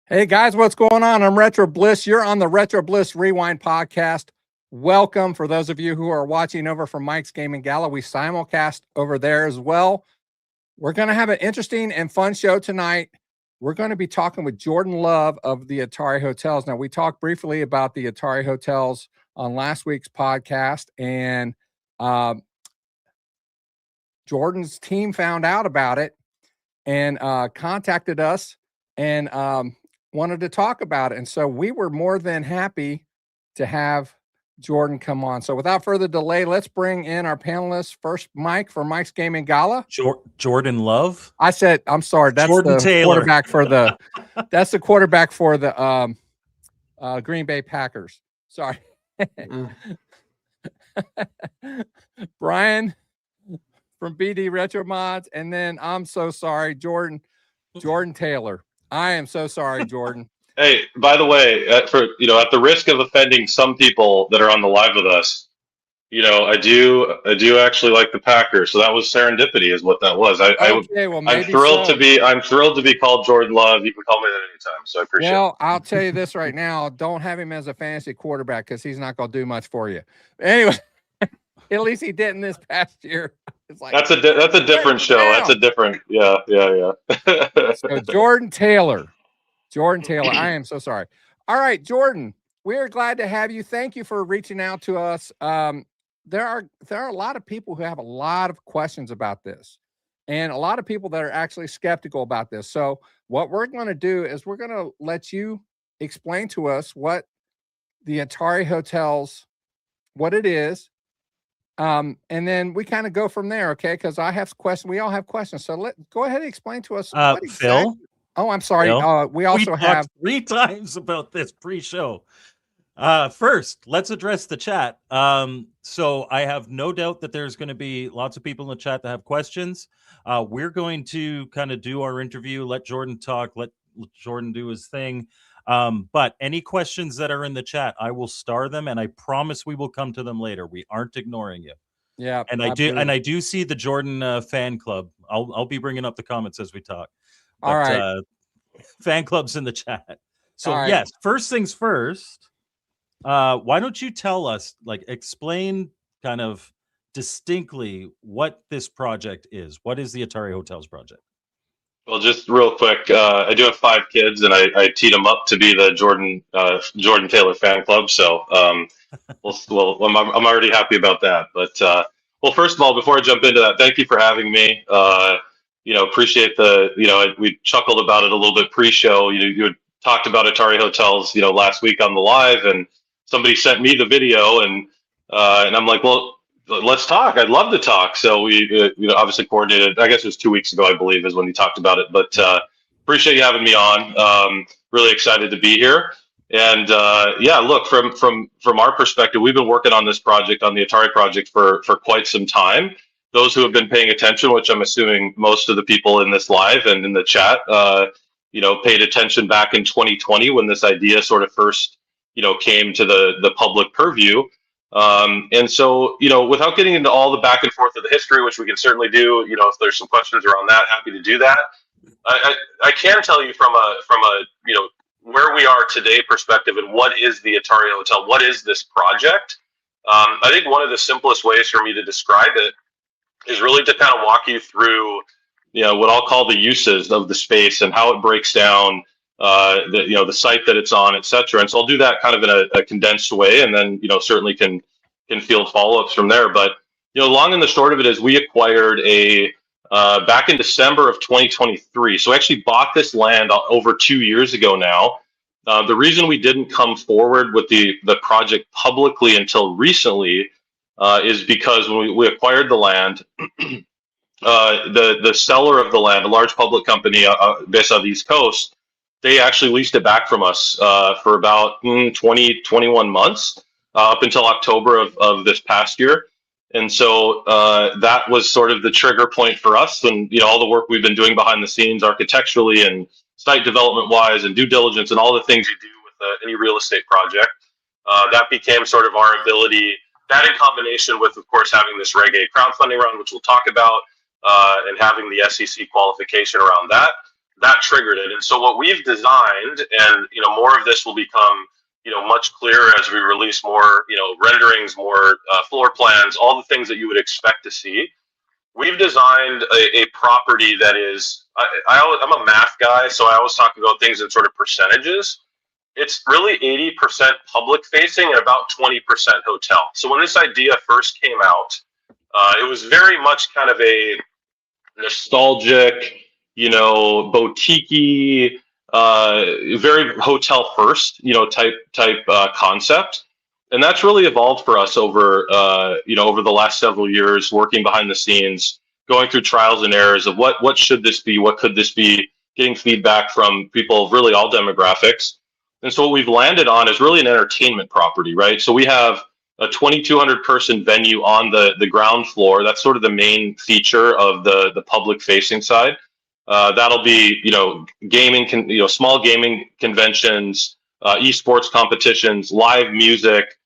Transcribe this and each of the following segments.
Hey guys, what's going on? I'm Retro Bliss. You're on the Retro Bliss Rewind podcast. Welcome. For those of you who are watching over from Mike's Gaming Gala, we simulcast over there as well. We're going to have an interesting and fun show tonight. We're going to be talking with Jordan Love of the Atari Hotels. Now, we talked briefly about the Atari Hotels on last week's podcast, and Jordan's team found out about it and contacted us and wanted to talk about it. And so we were more than happy to have Jordan come on. So without further delay, let's bring in our panelists. First, Mike for Mike's Gaming Gala. Jordan Love. I'm sorry. That's Jordan the Taylor. quarterback for the. That's the quarterback for the Green Bay Packers. Sorry. Brian from BD Retro Mods, and then I'm so sorry, Jordan Taylor. I am so sorry, Jordan. Hey, by the way, at the risk of offending some people that are on the live with us, I do actually like the Packers. So that was serendipity, is what that was. I'm thrilled to be called Jordan Love. You can call me that anytime. So I appreciate it. Well, I'll tell you this right now: don't have him as a fantasy quarterback because he's not going to do much for you. Anyway, at least he didn't this past year. It's like that's a different show. That's a different, yeah. So Jordan Taylor, I am so sorry. All right, Jordan, we are glad to have you. Thank you for reaching out to us. There are a lot of people who have a lot of questions about this, and a lot of people that are actually skeptical about this. So what we're going to do is we're going to let you explain to us what the Atari Hotels, what it is. And then we kind of go from there, okay? Because I have questions. We all have questions. So go ahead and explain to us. Phil. Oh, I'm sorry. We also have 3 times about this pre-show. First, let's address the chat. So I have no doubt that there's going to be lots of people in the chat that have questions. We're going to kind of do our interview, let Jordan talk, let Jordan do his thing. But any questions that are in the chat, I will star them, and I promise we will come to them later. We aren't ignoring you. Yeah, and I do see the Jordan fan club. I'll be bringing up the comments as we talk. But, all right, fan club's in the chat. So right. Yes, first things first. Why don't you tell us, explain kind of distinctly what this project is? What is the Atari Hotels project? Well, just real quick, I do have 5 kids, and I teed them up to be the Jordan Taylor fan club. So, I'm already happy about that. But well, first of all, before I jump into that, thank you for having me. Appreciate we chuckled about it a little bit pre-show. You had talked about Atari Hotels, last week on the live, and somebody sent me the video, and I'm like, well, let's talk. I'd love to talk. So we obviously coordinated. I guess it was 2 weeks ago, I believe, is when you talked about it. But appreciate you having me on. Really excited to be here. And look, from our perspective, we've been working on this project, on the Atari project, for quite some time. Those who have been paying attention, which I'm assuming most of the people in this live and in the chat, paid attention back in 2020 when this idea sort of first, came to the public purview. And so, without getting into all the back and forth of the history, which we can certainly do, if there's some questions around that, happy to do that. I can tell you from a where we are today perspective, and what is the Atari Hotel, what is this project? I think one of the simplest ways for me to describe it is really to kind of walk you through, what I'll call the uses of the space and how it breaks down, the site that it's on, et cetera. And so I'll do that kind of in a condensed way, and then, certainly can field follow-ups from there. But, long and the short of it is we acquired back in December of 2023. So we actually bought this land over 2 years ago now. The reason we didn't come forward with the project publicly until recently is because when we acquired the land, the seller of the land, a large public company based on the East Coast, they actually leased it back from us for about 21 months up until October of this past year. And so that was sort of the trigger point for us, and all the work we've been doing behind the scenes architecturally and site development wise and due diligence and all the things you do with any real estate project. That became sort of our ability, that in combination with, of course, having this Reg A crowdfunding round, which we'll talk about, and having the SEC qualification around that, that triggered it. And so what we've designed, and more of this will become much clearer as we release more renderings, more floor plans, all the things that you would expect to see. We've designed a property that is, I'm a math guy, so I always talk about things in sort of percentages. It's really 80% public facing and about 20% hotel. So when this idea first came out, it was very much kind of a nostalgic, boutique-y, very hotel first, type concept. And that's really evolved for us over the last several years, working behind the scenes, going through trials and errors of what should this be, what could this be, getting feedback from people of really all demographics. And so what we've landed on is really an entertainment property, right? So we have a 2,200 person venue on the ground floor. That's sort of the main feature of the public facing side. That'll be, gaming, small gaming conventions, esports competitions, live music,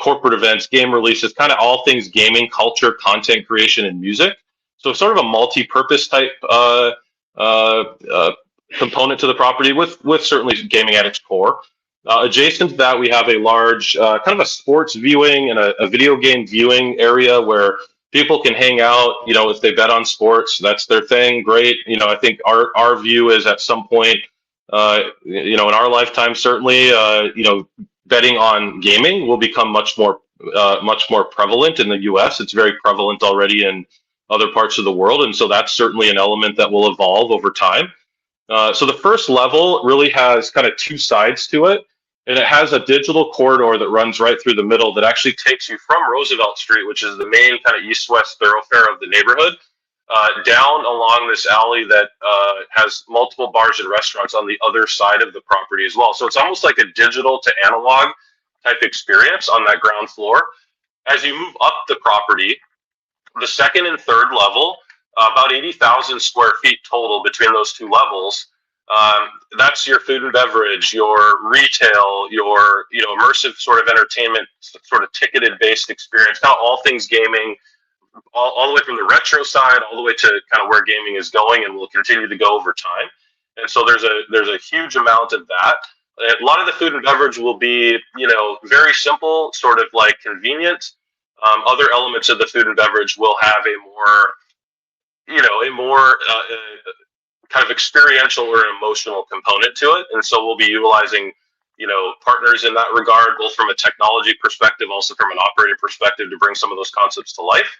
corporate events, game releases, kind of all things gaming, culture, content creation, and music. So sort of a multi-purpose type component to the property with certainly gaming at its core. Adjacent to that, we have a large kind of a sports viewing and a video game viewing area where people can hang out, if they bet on sports, that's their thing. Great. I think our view is at some point, in our lifetime, certainly, betting on gaming will become much more prevalent in the US. It's very prevalent already in other parts of the world. And so that's certainly an element that will evolve over time. So the first level really has kind of two sides to it. And it has a digital corridor that runs right through the middle that actually takes you from Roosevelt Street, which is the main kind of east-west thoroughfare of the neighborhood, down along this alley that has multiple bars and restaurants on the other side of the property as well. So it's almost like a digital to analog type experience on that ground floor. As you move up the property, the second and third level, about 80,000 square feet total between those two levels. That's your food and beverage, your retail, your immersive sort of entertainment, sort of ticketed based experience, kind of all things gaming, all the way from the retro side all the way to kind of where gaming is going and will continue to go over time. And so there's a huge amount of that. A lot of the food and beverage will be very simple, sort of like convenient. Other elements of the food and beverage will have a more kind of experiential or emotional component to it. And so we'll be utilizing, partners in that regard, both from a technology perspective, also from an operator perspective, to bring some of those concepts to life.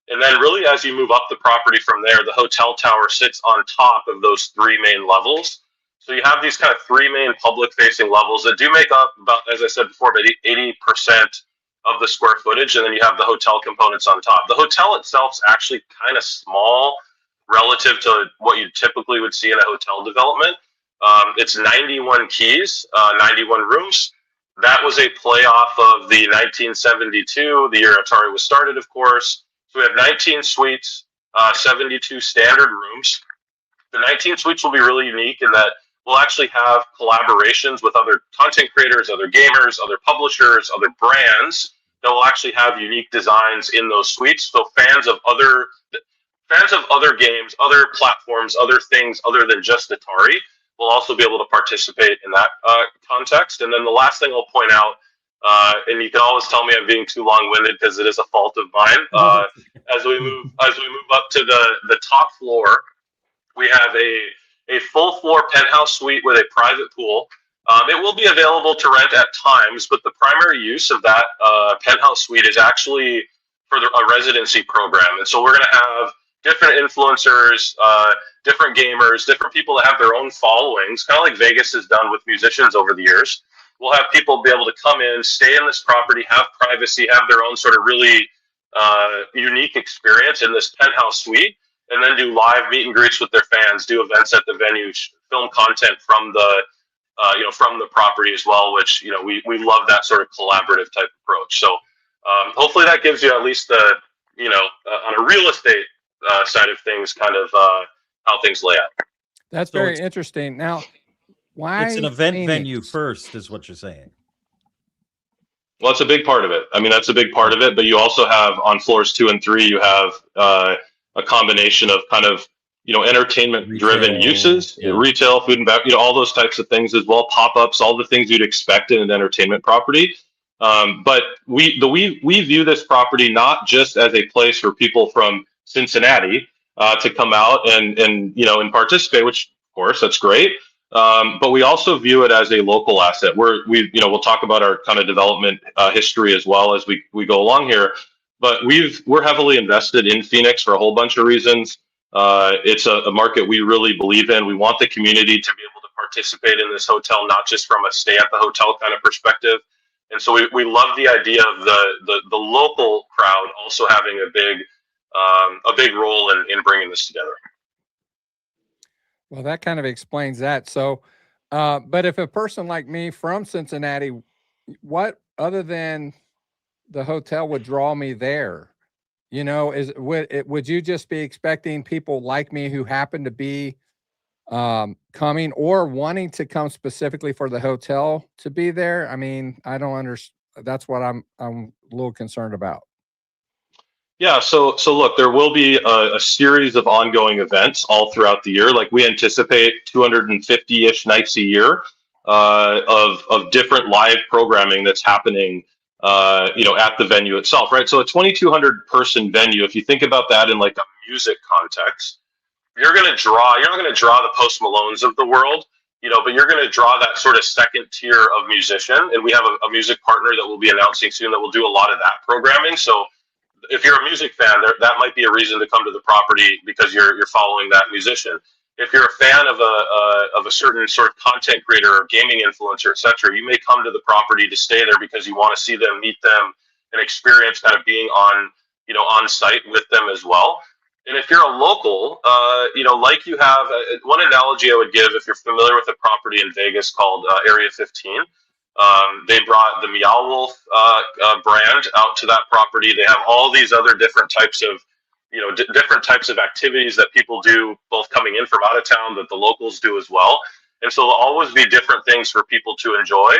And then really, as you move up the property from there, the hotel tower sits on top of those three main levels. So you have these kind of three main public facing levels that do make up about, as I said before, about 80% of the square footage. And then you have the hotel components on top. The hotel itself is actually kind of small relative to what you typically would see in a hotel development. It's 91 keys, 91 rooms. That was a playoff of the 1972, the year Atari was started, of course. So we have 19 suites, 72 standard rooms. The 19 suites will be really unique in that we'll actually have collaborations with other content creators, other gamers, other publishers, other brands that will actually have unique designs in those suites. So fans of other games, other platforms, other things other than just Atari will also be able to participate in that context. And then the last thing I'll point out, and you can always tell me I'm being too long-winded because it is a fault of mine. As we move up to the top floor, we have a full floor penthouse suite with a private pool. It will be available to rent at times, but the primary use of that penthouse suite is actually for a residency program. And so we're going to have different influencers, different gamers, different people that have their own followings, kind of like Vegas has done with musicians over the years. We'll have people be able to come in, stay in this property, have privacy, have their own sort of really unique experience in this penthouse suite, and then do live meet and greets with their fans, do events at the venue, film content from the property as well, which we love that sort of collaborative type approach. So hopefully that gives you at least on a real estate side of things, kind of how things lay out. That's very interesting. Now, why it's an event Phoenix? Venue first, is what you're saying. Well, it's a big part of it. I mean, that's a big part of it. But you also have on floors 2 and 3, you have a combination of kind of entertainment driven Retail, uses, yeah. retail, food and beverage, all those types of things as well, pop-ups, all the things you'd expect in an entertainment property. But we view this property not just as a place for people from Cincinnati to come out and participate, which of course that's great. But we also view it as a local asset. We'll talk about our kind of development history as well as we go along here. But we're heavily invested in Phoenix for a whole bunch of reasons. It's a market we really believe in. We want the community to be able to participate in this hotel, not just from a stay at the hotel kind of perspective. And so we love the idea of the local crowd also having a big role in bringing this together. Well, that kind of explains that. So, but if a person like me from Cincinnati, what other than the hotel would draw me there? Would you just be expecting people like me who happen to be coming or wanting to come specifically for the hotel to be there? I mean, I don't understand. That's what I'm a little concerned about. Yeah, so look, there will be a series of ongoing events all throughout the year. Like we anticipate 250-ish nights a year of different live programming that's happening, at the venue itself, right? So a 2,200 person venue, if you think about that in like a music context, you're not going to draw the Post Malones of the world, but you're going to draw that sort of second tier of musician. And we have a music partner that we'll be announcing soon that will do a lot of that programming. So if you're a music fan, that might be a reason to come to the property because you're following that musician. If you're a fan of a certain sort of content creator or gaming influencer, etc., you may come to the property to stay there because you want to see them, meet them, and experience kind of being on site with them as well. And if you're a local, like you have one analogy I would give, if you're familiar with a property in Vegas called Area 15. They brought the Meow Wolf brand out to that property. They have all these other different types of, different types of activities that people do, both coming in from out of town that the locals do as well. And so there'll always be different things for people to enjoy.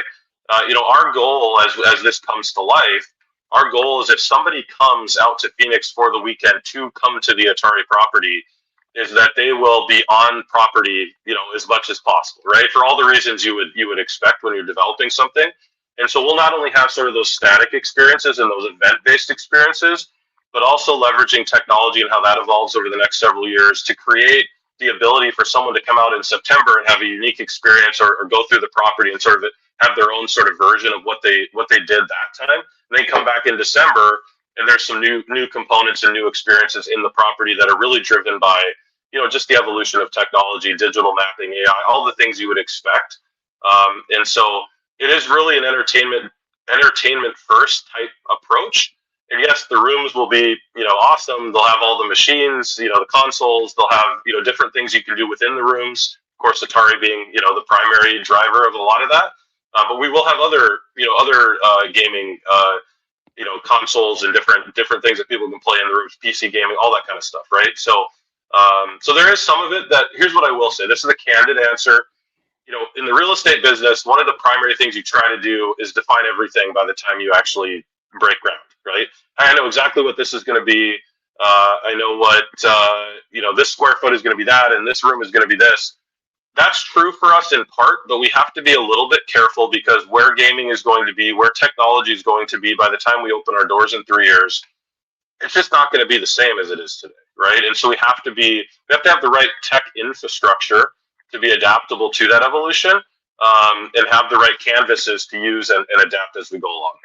Our goal as this comes to life, our goal is if somebody comes out to Phoenix for the weekend to come to the Atari property, is that they will be on property, as much as possible, right? For all the reasons you would expect when you're developing something. And so we'll not only have sort of those static experiences and those event-based experiences, but also leveraging technology and how that evolves over the next several years to create the ability for someone to come out in September and have a unique experience or go through the property and sort of have their own sort of version of what they did that time. And then come back in December and there's some new components and new experiences in the property that are really driven by, just the evolution of technology, digital mapping, AI, all the things you would expect. And so it is really an entertainment first type approach. And yes, the rooms will be, awesome. They'll have all the machines, the consoles. They'll have, different things you can do within the rooms. Of course, Atari being, the primary driver of a lot of that. But we will have other gaming, consoles and different things that people can play in the rooms, PC gaming, all that kind of stuff, right? So there is some of it that, here's what I will say. This is a candid answer. In the real estate business, one of the primary things you try to do is define everything by the time you actually break ground, right? I know exactly what this is going to be. I know what, this square foot is going to be that, and this room is going to be this. That's true for us in part, but we have to be a little bit careful because where gaming is going to be, where technology is going to be by the time we open our doors in 3 years, it's just not going to be the same as it is today, right? And so we have to have the right tech infrastructure to be adaptable to that evolution, and have the right canvases to use and adapt as we go along.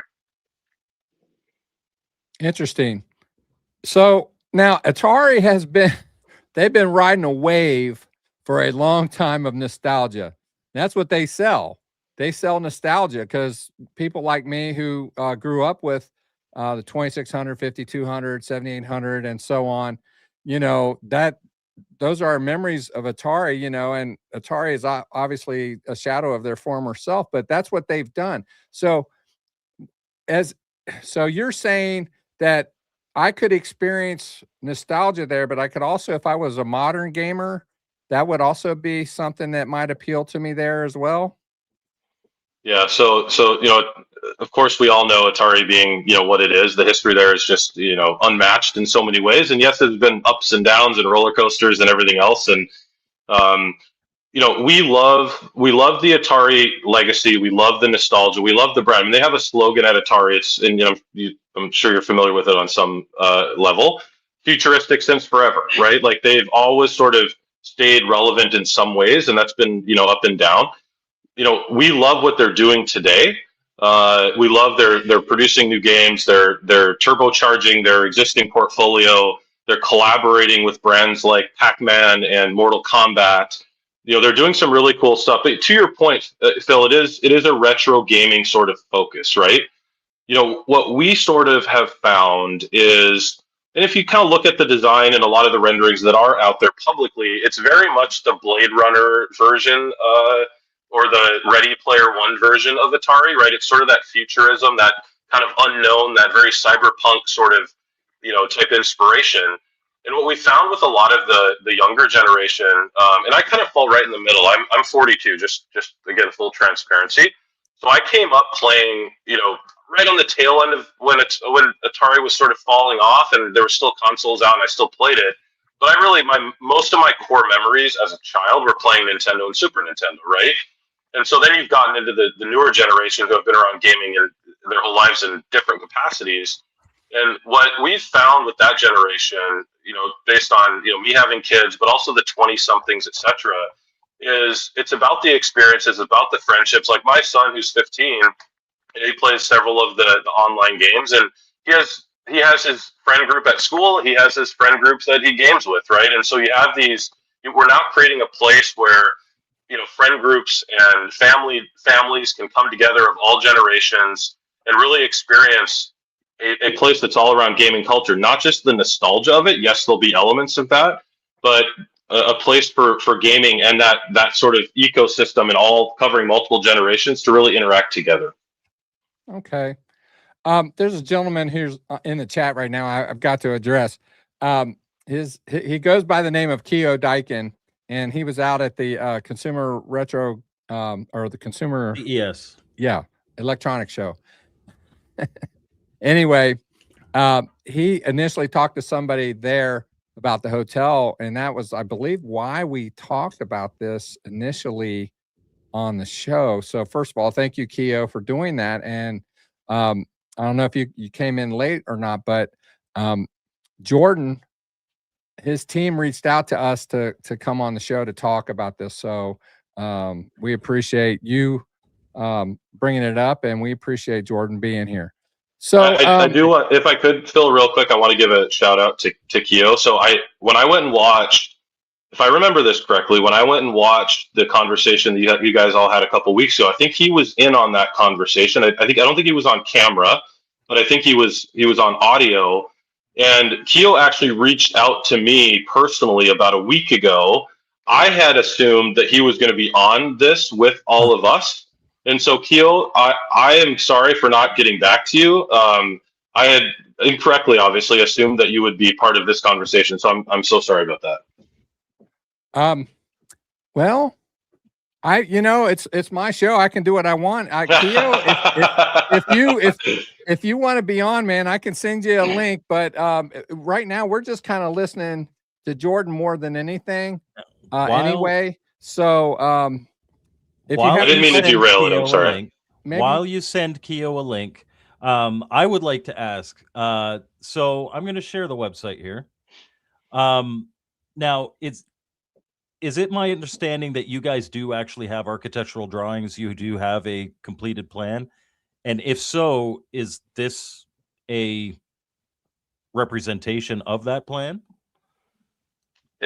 Interesting. So now Atari they've been riding a wave for a long time of nostalgia. That's what they sell. They sell nostalgia because people like me who grew up with the 2600, 5200, 7800, and so on, those are our memories of Atari, and Atari is obviously a shadow of their former self, but that's what they've done. So you're saying that I could experience nostalgia there, but I could also, if I was a modern gamer, that would also be something that might appeal to me there as well. Yeah, so of course we all know Atari being what it is. The history there is just unmatched in so many ways. And yes, there's been ups and downs and roller coasters and everything else. And um, we love the Atari legacy. We love the nostalgia. We love the brand. I mean, they have a slogan at Atari. It's and I'm sure you're familiar with it on some level. Futuristic since forever, right? Like they've always sort of stayed relevant in some ways, and that's been up and down. We love what they're doing today. We love they're producing new games. They're turbocharging their existing portfolio. They're collaborating with brands like Pac-Man and Mortal Kombat. They're doing some really cool stuff. But to your point, Phil, it is a retro gaming sort of focus, right? What we sort of have found is, and if you kind of look at the design and a lot of the renderings that are out there publicly, it's very much the Blade Runner version or the Ready Player One version of Atari, right? It's sort of that futurism, that kind of unknown, that very cyberpunk sort of, type inspiration. And what we found with a lot of the younger generation, and I kind of fall right in the middle. I'm 42, just again, full transparency. So I came up playing, right on the tail end of when Atari was sort of falling off, and there were still consoles out, and I still played it. But most of my core memories as a child were playing Nintendo and Super Nintendo, right? And so then you've gotten into the newer generation who have been around gaming in their whole lives in different capacities. And what we've found with that generation, based on me having kids, but also the 20-somethings, etc., is it's about the experiences, about the friendships. Like my son, who's 15, he plays several of the online games, and he has his friend group at school. He has his friend groups that he games with, right? And so you have these. We're now creating a place where friend groups and families can come together of all generations and really experience a place that's all around gaming culture, not just the nostalgia of it. Yes, there'll be elements of that, but a place for gaming and that sort of ecosystem and all covering multiple generations to really interact together. Okay. There's a gentleman who's in the chat right now I've got to address. He goes by the name of Keo Daikin, and he was out at the Consumer Retro or the Consumer Electronics Show. Anyway, he initially talked to somebody there about the hotel, and that was, I believe, why we talked about this initially on the show. So first of all, thank you, Keo, for doing that. And I don't know if you came in late or not, but Jordan, his team reached out to us to come on the show to talk about this. So we appreciate you bringing it up, and we appreciate Jordan being here. So I do want, if I could, Phil, real quick, I want to give a shout out to Keo. So when I went and watched, if I remember this correctly, when I went and watched the conversation that you guys all had a couple weeks ago, I think he was in on that conversation. I don't think he was on camera, but I think he was on audio. And Keo actually reached out to me personally about a week ago. I had assumed that he was going to be on this with all of us. And so, Keo, I am sorry for not getting back to you. I had incorrectly, obviously, assumed that you would be part of this conversation. So I'm so sorry about that. Well, it's my show. I can do what I want. Keo, if you want to be on, man, I can send you a link. But right now, we're just kind of listening to Jordan more than anything. Anyway, so. I didn't mean to derail it. I'm sorry. While you send Keo a link, I would like to ask. So I'm going to share the website here. Now, is it my understanding that you guys do actually have architectural drawings? You do have a completed plan? And if so, is this a representation of that plan?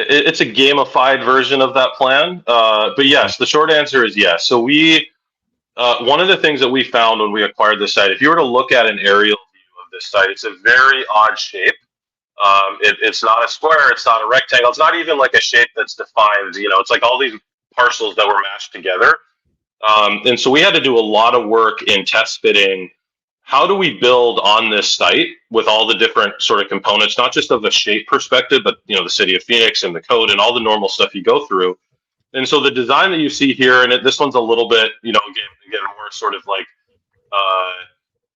It's a gamified version of that plan, but yes, the short answer is yes. So one of the things that we found when we acquired the site, if you were to look at an aerial view of this site, it's a very odd shape. It's not a square, it's not a rectangle, it's not even like a shape that's defined. It's like all these parcels that were mashed together. And so we had to do a lot of work in test fitting. How do we build on this site with all the different sort of components, not just of a shape perspective, but the city of Phoenix and the code and all the normal stuff you go through. And so the design that you see here, and this one's a little bit, again, more more sort of like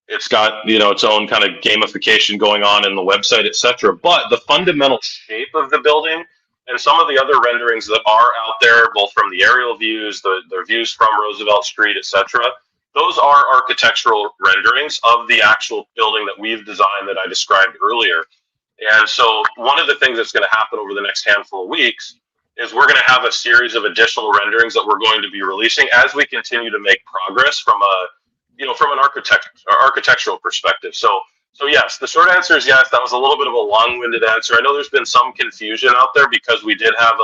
it's got its own kind of gamification going on in the website, etc. But the fundamental shape of the building and some of the other renderings that are out there, both from the aerial views, the views from Roosevelt Street, etc., those are architectural renderings of the actual building that we've designed that I described earlier. And so one of the things that's going to happen over the next handful of weeks is we're going to have a series of additional renderings that we're going to be releasing as we continue to make progress from an architectural perspective. So yes, the short answer is yes. That was a little bit of a long-winded answer. I know there's been some confusion out there because we did have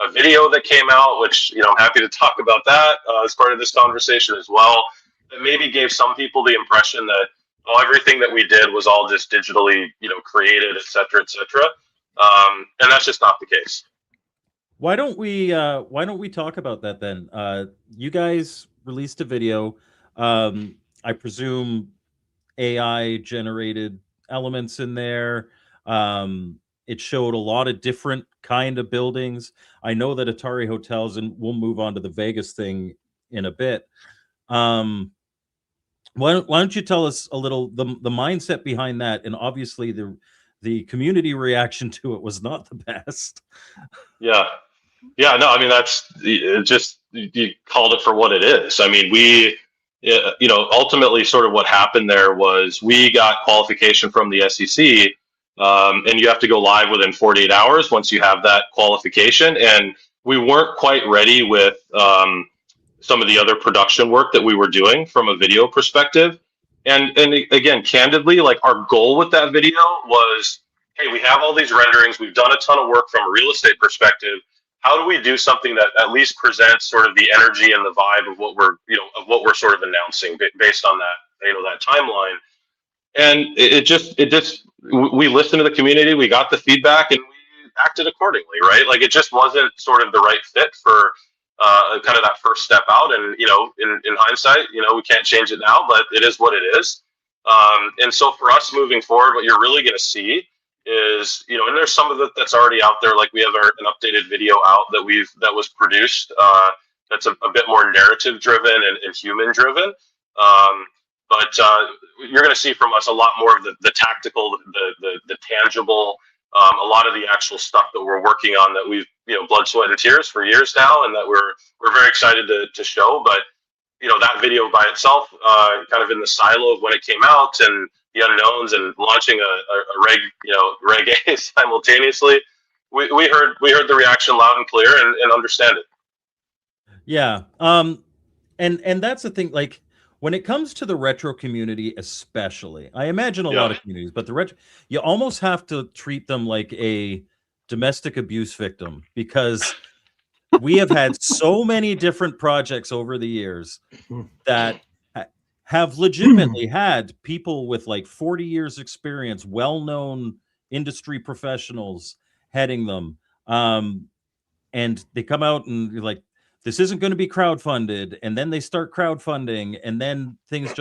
a video that came out, which I'm happy to talk about that as part of this conversation as well. That maybe gave some people the impression that everything that we did was all just digitally created, et cetera, and that's just not the case. Why don't we talk about that then? You guys released a video. I presume AI generated elements in there. It showed a lot of different kind of buildings. I know that Atari Hotels, and we'll move on to the Vegas thing in a bit. Why don't you tell us a little the mindset behind that? And obviously the community reaction to it was not the best. Yeah. No, I mean, that's just, you called it for what it is. I mean, we, ultimately sort of what happened there was we got qualification from the SEC, and you have to go live within 48 hours once you have that qualification. And we weren't quite ready with some of the other production work that we were doing from a video perspective. And again, candidly, like our goal with that video was, hey, we have all these renderings. We've done a ton of work from a real estate perspective. How do we do something that at least presents sort of the energy and the vibe of what we're sort of announcing based on that, that timeline? And it just, we listened to the community, we got the feedback, and we acted accordingly, right? Like it just wasn't sort of the right fit for kind of that first step out. And, in hindsight, we can't change it now, but it is what it is. And so for us moving forward, what you're really going to see is, and there's some of it that's already out there. Like we have an updated video out that was produced that's a bit more narrative driven and human driven. But you're going to see from us a lot more of the tactical, the tangible, a lot of the actual stuff that we're working on that we've blood, sweat, and tears for years now, and that we're very excited to show. But that video by itself, kind of in the silo of when it came out and the unknowns and launching a reggae simultaneously, we heard the reaction loud and clear and understand it. Yeah. And that's the thing, like when it comes to the retro community, especially, I imagine a lot of communities, but you almost have to treat them like a domestic abuse victim, because we have had so many different projects over the years that have legitimately had people with like 40 years experience, well-known industry professionals heading them. And they come out and you're like, this isn't going to be crowdfunded. And then they start crowdfunding, and then things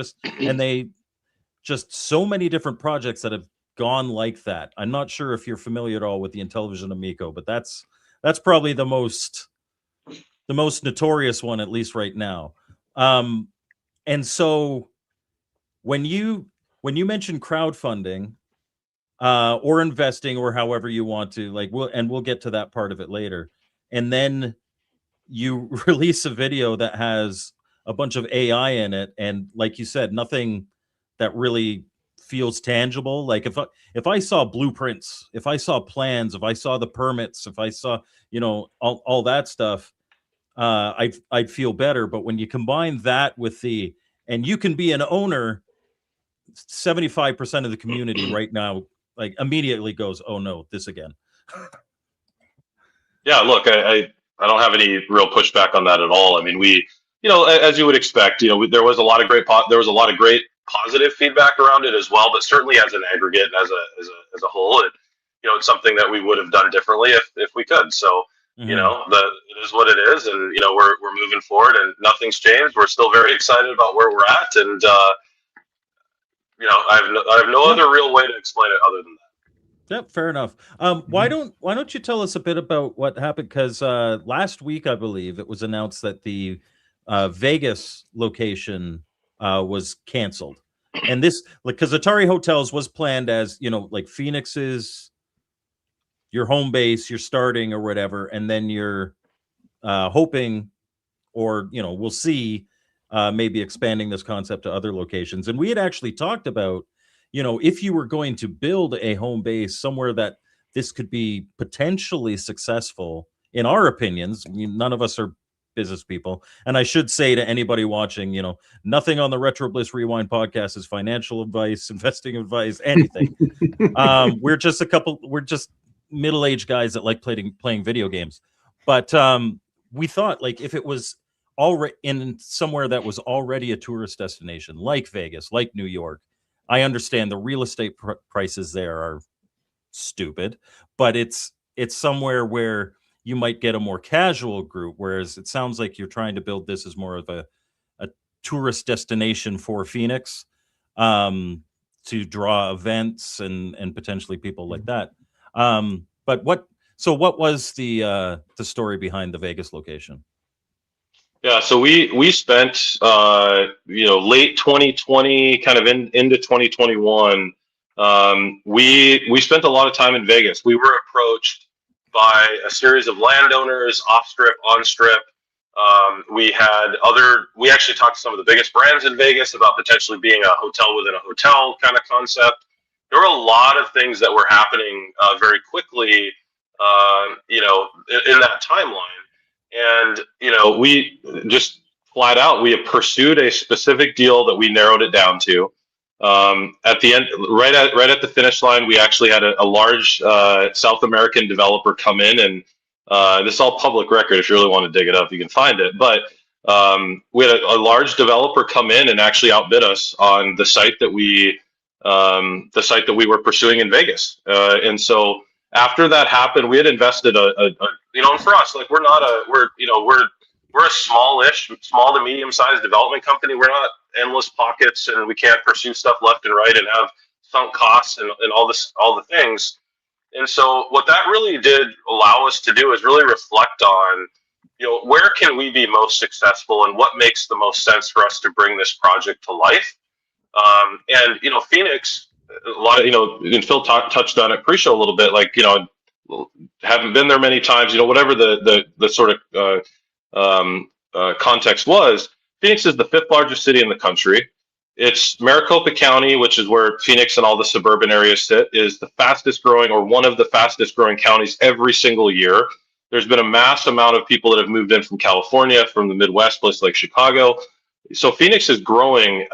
so many different projects that have gone like that. I'm not sure if you're familiar at all with the Intellivision Amico, but that's probably the most notorious one, at least right now. And so when you mention crowdfunding or investing or however you want to, like, we'll get to that part of it later. And then you release a video that has a bunch of AI in it, and like you said, nothing that really feels tangible. Like if I saw blueprints, if I saw plans, if I saw the permits, if I saw all that stuff, I'd feel better. But when you combine that with and you can be an owner, 75% of the community right now like immediately goes, oh no, this again. Yeah, look, I don't have any real pushback on that at all. I mean, we, as you would expect, there was a lot of great positive feedback around it as well. But certainly as an aggregate and as a whole, it's something that we would have done differently if we could. So it is what it is, and we're moving forward, and nothing's changed. We're still very excited about where we're at, and I have no other real way to explain it other than that. Yep, fair enough. Why don't you tell us a bit about what happened? Because last week, I believe, it was announced that the Vegas location was canceled. And this, like, because Atari Hotels was planned as, like Phoenix is your home base, you're starting or whatever, and then you're hoping, or we'll see, maybe expanding this concept to other locations. And we had actually talked about, if you were going to build a home base somewhere that this could be potentially successful, in our opinions, none of us are business people. And I should say to anybody watching, nothing on the Retro Bliss Rewind podcast is financial advice, investing advice, anything. We're just middle-aged guys that like playing video games. But we thought, like, if it was already in somewhere that was already a tourist destination, like Vegas, like New York, I understand the real estate prices there are stupid, but it's somewhere where you might get a more casual group, whereas it sounds like you're trying to build this as more of a tourist destination for Phoenix, to draw events and potentially people like that. But what was the story behind the Vegas location? Yeah, so we spent late 2020, kind of into 2021. We spent a lot of time in Vegas. We were approached by a series of landowners, off strip, on strip. We actually talked to some of the biggest brands in Vegas about potentially being a hotel within a hotel kind of concept. There were a lot of things that were happening very quickly, in that timeline. And, we just flat out, we have pursued a specific deal that we narrowed it down to. At the end, right at the finish line, we actually had a large South American developer come in, and this is all public record. If you really want to dig it up, you can find it. But we had a large developer come in and actually outbid us on the site that we were pursuing in Vegas. And so after that happened, we had invested and for us, like, we're a small to medium sized development company. We're not endless pockets, and we can't pursue stuff left and right and have sunk costs and all the things. And so what that really did allow us to do is really reflect on, where can we be most successful and what makes the most sense for us to bring this project to life. And Phoenix, a lot of, and Phil touched on it pre-show a little bit, like, haven't been there many times, whatever the sort of context was. Phoenix is the 5th largest city in the country. It's Maricopa County, which is where Phoenix and all the suburban areas sit, is the fastest growing, or one of the fastest growing counties every single year. There's been a mass amount of people that have moved in from California, from the Midwest, places like Chicago. So Phoenix is growing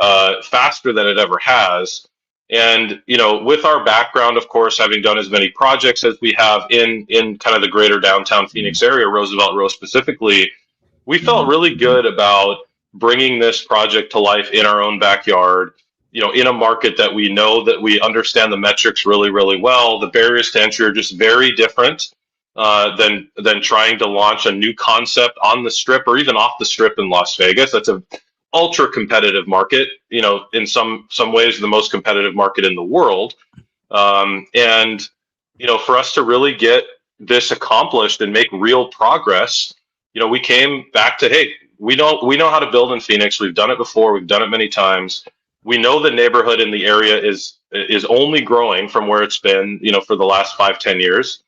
faster than it ever has. And, with our background, of course, having done as many projects as we have in kind of the greater downtown Phoenix area, Roosevelt Row specifically, we felt really good about bringing this project to life in our own backyard, in a market that we know, that we understand the metrics really, really well. The barriers to entry are just very different than trying to launch a new concept on the Strip or even off the Strip in Las Vegas. That's a ultra competitive market, in some ways the most competitive market in the world. And for us to really get this accomplished and make real progress, we came back to, hey, we know how to build in Phoenix. We've done it before. We've done it many times. We know the neighborhood in the area is only growing from where it's been, for the last 5-10 years.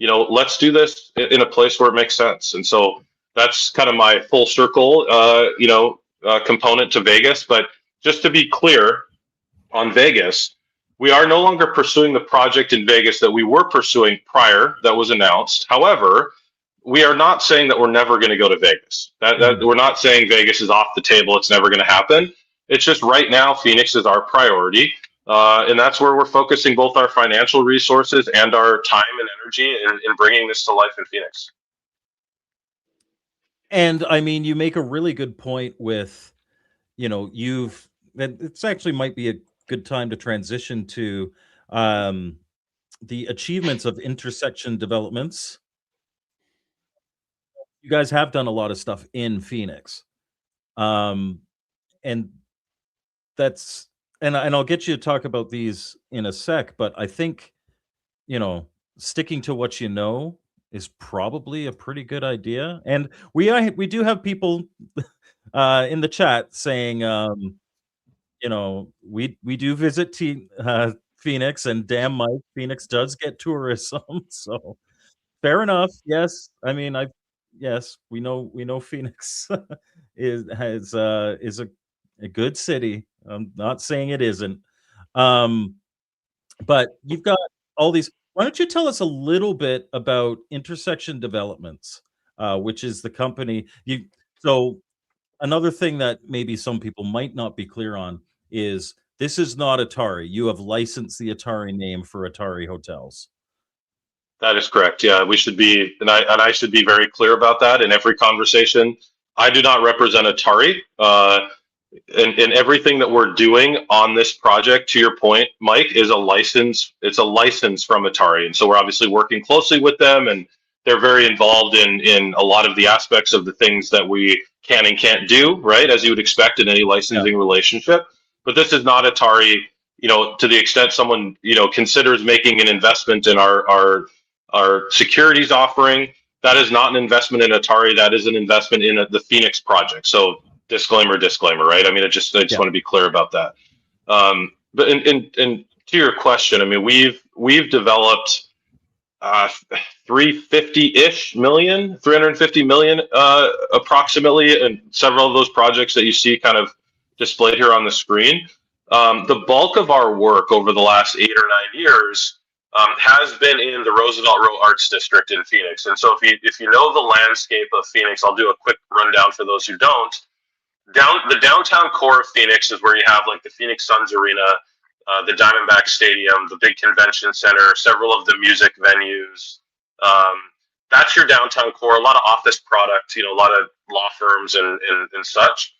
Let's do this in a place where it makes sense. And so that's kind of my full circle, component to Vegas. But just to be clear on Vegas, we are no longer pursuing the project in Vegas that we were pursuing prior, that was announced. However, we are not saying that we're never going to go to Vegas. That we're not saying Vegas is off the table. It's never going to happen. It's just right now, Phoenix is our priority. And that's where we're focusing both our financial resources and our time and energy in bringing this to life in Phoenix. And I mean, you make a really good point with, that it's actually might be a good time to transition to the achievements of intersection developments. You guys have done a lot of stuff in Phoenix. And that's, and I'll get you to talk about these in a sec, but I think, sticking to what you know is probably a pretty good idea. And we do have people in the chat saying, you know, we do visit Phoenix, and damn Mike, Phoenix does get tourism. So fair enough. Yes, I mean, yes, we know Phoenix is a good city. I'm not saying it isn't. Um, but you've got all these. Why don't you tell us a little bit about Intersection Developments, which is the company you. So another thing that maybe some people might not be clear on is this is not Atari. You have licensed the Atari name for Atari Hotels. That is correct. Yeah, we should be, and I should be very clear about that in every conversation. I do not represent Atari. And everything that we're doing on this project, to your point, Mike, is a license. It's a license from Atari, and so we're obviously working closely with them, and they're very involved in a lot of the aspects of the things that we can and can't do, right? As you would expect in any licensing relationship. But this is not Atari. You know, to the extent someone considers making an investment in our securities offering, that is not an investment in Atari. That is an investment in the Phoenix project. So disclaimer, right? I mean, I just want to be clear about that. But in to your question, I mean, we've developed 350 million approximately, and several of those projects that you see kind of displayed here on the screen. The bulk of our work over the last 8 or 9 years has been in the Roosevelt Row Arts District in Phoenix. And so if you know the landscape of Phoenix, I'll do a quick rundown for those who don't. The downtown core of Phoenix is where you have like the Phoenix Suns Arena, the Diamondback Stadium, the big convention center, several of the music venues. That's your downtown core. A lot of office product, a lot of law firms and such.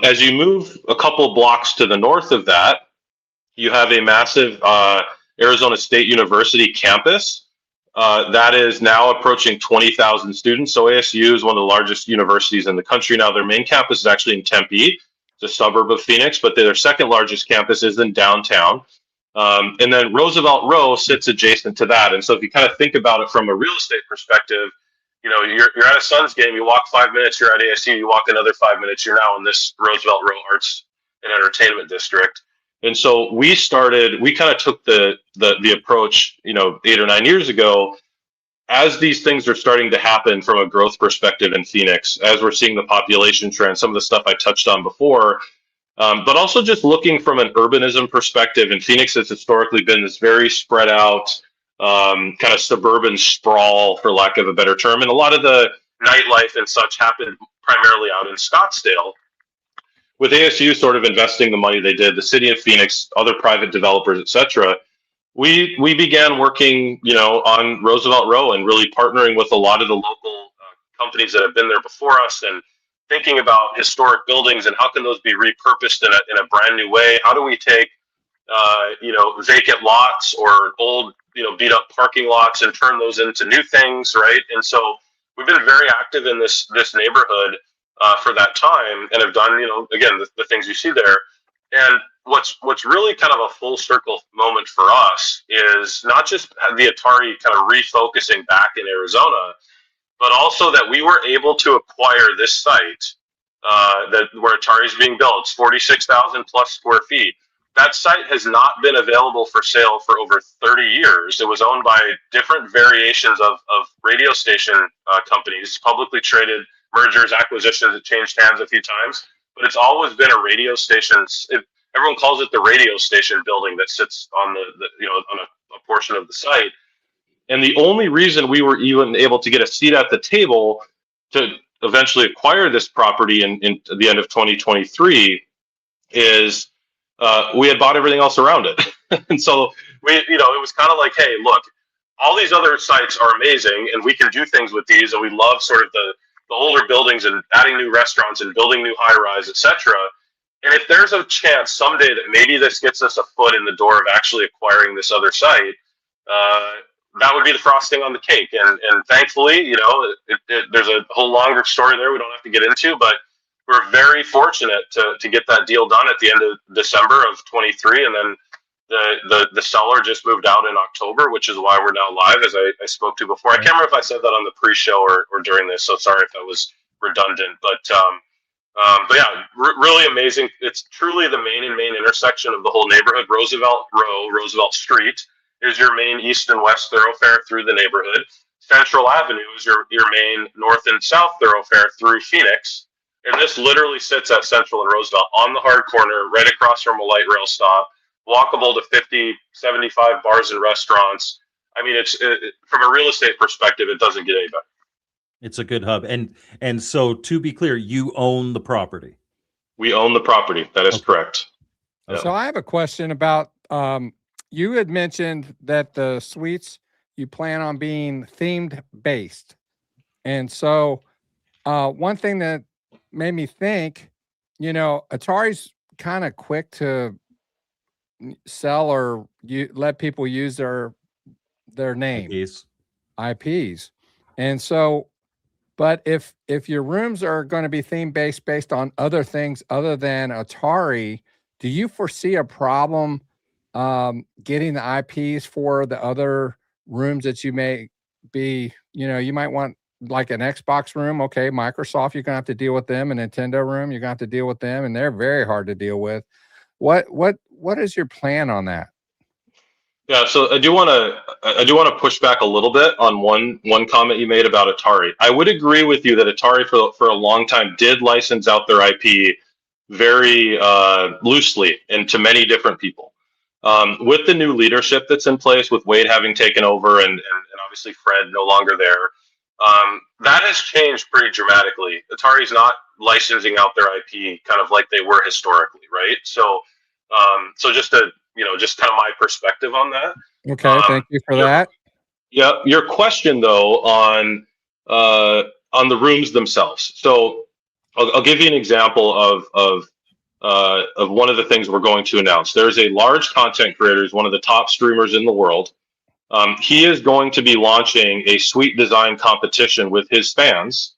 As you move a couple blocks to the north of that, you have a massive Arizona State University campus that is now approaching 20,000 students. So ASU is one of the largest universities in the country now. Their main campus is actually in Tempe, it's a suburb of Phoenix, but their second largest campus is in downtown. And then Roosevelt Row sits adjacent to that. And so if you kind of think about it from a real estate perspective, you're at a Suns game, you walk 5 minutes, you're at ASU, you walk another 5 minutes, you're now in this Roosevelt Row Arts and Entertainment District. And so we kind of took the approach, 8 or 9 years ago, as these things are starting to happen from a growth perspective in Phoenix, as we're seeing the population trend, some of the stuff I touched on before, but also just looking from an urbanism perspective. And Phoenix has historically been this very spread out, kind of suburban sprawl, for lack of a better term. And a lot of the nightlife and such happened primarily out in Scottsdale. With ASU sort of investing the money they did, the city of Phoenix, other private developers, etc., we began working, on Roosevelt Row and really partnering with a lot of the local companies that have been there before us, and thinking about historic buildings and how can those be repurposed in a brand new way. How do we take vacant lots or old beat up parking lots and turn those into new things, right? And so we've been very active in this neighborhood for that time, and have done, again, the things you see there. And what's really kind of a full circle moment for us is not just the Atari kind of refocusing back in Arizona, but also that we were able to acquire this site where Atari is being built. It's 46,000 plus square feet. That site has not been available for sale for over 30 years. It was owned by different variations of radio station companies, publicly traded mergers, acquisitions. It changed hands a few times, but it's always been a radio station. Everyone calls it the radio station building that sits on on a portion of the site. And the only reason we were even able to get a seat at the table to eventually acquire this property in the end of 2023 is we had bought everything else around it. And so it was kind of like, hey, look, all these other sites are amazing, and we can do things with these, and we love sort of the older buildings and adding new restaurants and building new high-rise, etc. And if there's a chance someday that maybe this gets us a foot in the door of actually acquiring this other site, that would be the frosting on the cake. And thankfully, there's a whole longer story there we don't have to get into, but we're very fortunate to get that deal done at the end of December of 23, and then the seller just moved out in October, which is why we're now live, as I spoke to before. I can't remember if I said that on the pre-show or during this, so sorry if that was redundant. But But yeah, really amazing. It's truly the main intersection of the whole neighborhood. Roosevelt Row, Roosevelt Street is your main east and west thoroughfare through the neighborhood. Central Avenue is your main north and south thoroughfare through Phoenix. And this literally sits at Central and Roosevelt on the hard corner, right across from a light rail stop, walkable to 50, 75 bars and restaurants. I mean, from a real estate perspective, it doesn't get any better. It's a good hub. And so to be clear, you own the property. We own the property. That is correct. Yeah. So I have a question about, you had mentioned that the suites you plan on being themed based. And so one thing that made me think, Atari's kind of quick to sell or let people use their name IPs. And so, but if your rooms are going to be theme based on other things other than Atari, do you foresee a problem getting the IPs for the other rooms that you may be, you might want like an Xbox room? Okay, Microsoft, you're gonna have to deal with them. A Nintendo room, you're gonna have to deal with them, and they're very hard to deal with. What is your plan on that? Yeah, so I do want to push back a little bit on one comment you made about Atari. I would agree with you that Atari for a long time did license out their IP very loosely and to many different people. With the new leadership that's in place, with Wade having taken over and obviously Fred no longer there, that has changed pretty dramatically. Atari's not licensing out their IP kind of like they were historically, right? So just kind of my perspective on that. Okay, thank you for that. Yeah, your question though on the rooms themselves. So I'll give you an example of one of the things we're going to announce. There's a large content creator, who's one of the top streamers in the world. He is going to be launching a suite design competition with his fans.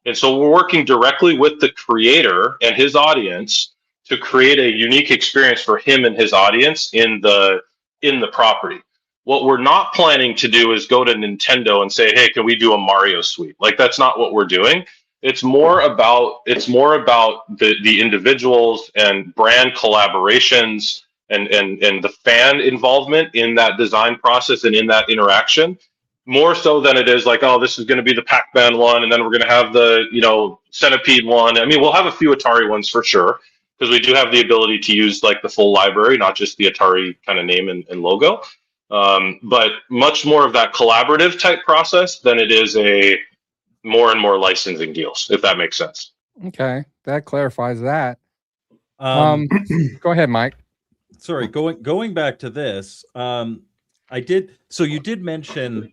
And so we're working directly with the creator and his audience to create a unique experience for him and his audience in the property. What we're not planning to do is go to Nintendo and say, hey, can we do a Mario suite? Like, that's not what we're doing. It's more about the individuals and brand collaborations and the fan involvement in that design process and in that interaction, more so than it is like, oh, this is going to be the Pac-Man one, and then we're going to have the Centipede one. I mean, we'll have a few Atari ones for sure, because we do have the ability to use like the full library, not just the Atari kind of name and logo, but much more of that collaborative type process than it is a more and more licensing deals, if that makes sense. Okay, that clarifies that. Go ahead, Mike. Sorry, going back to this, so you did mention,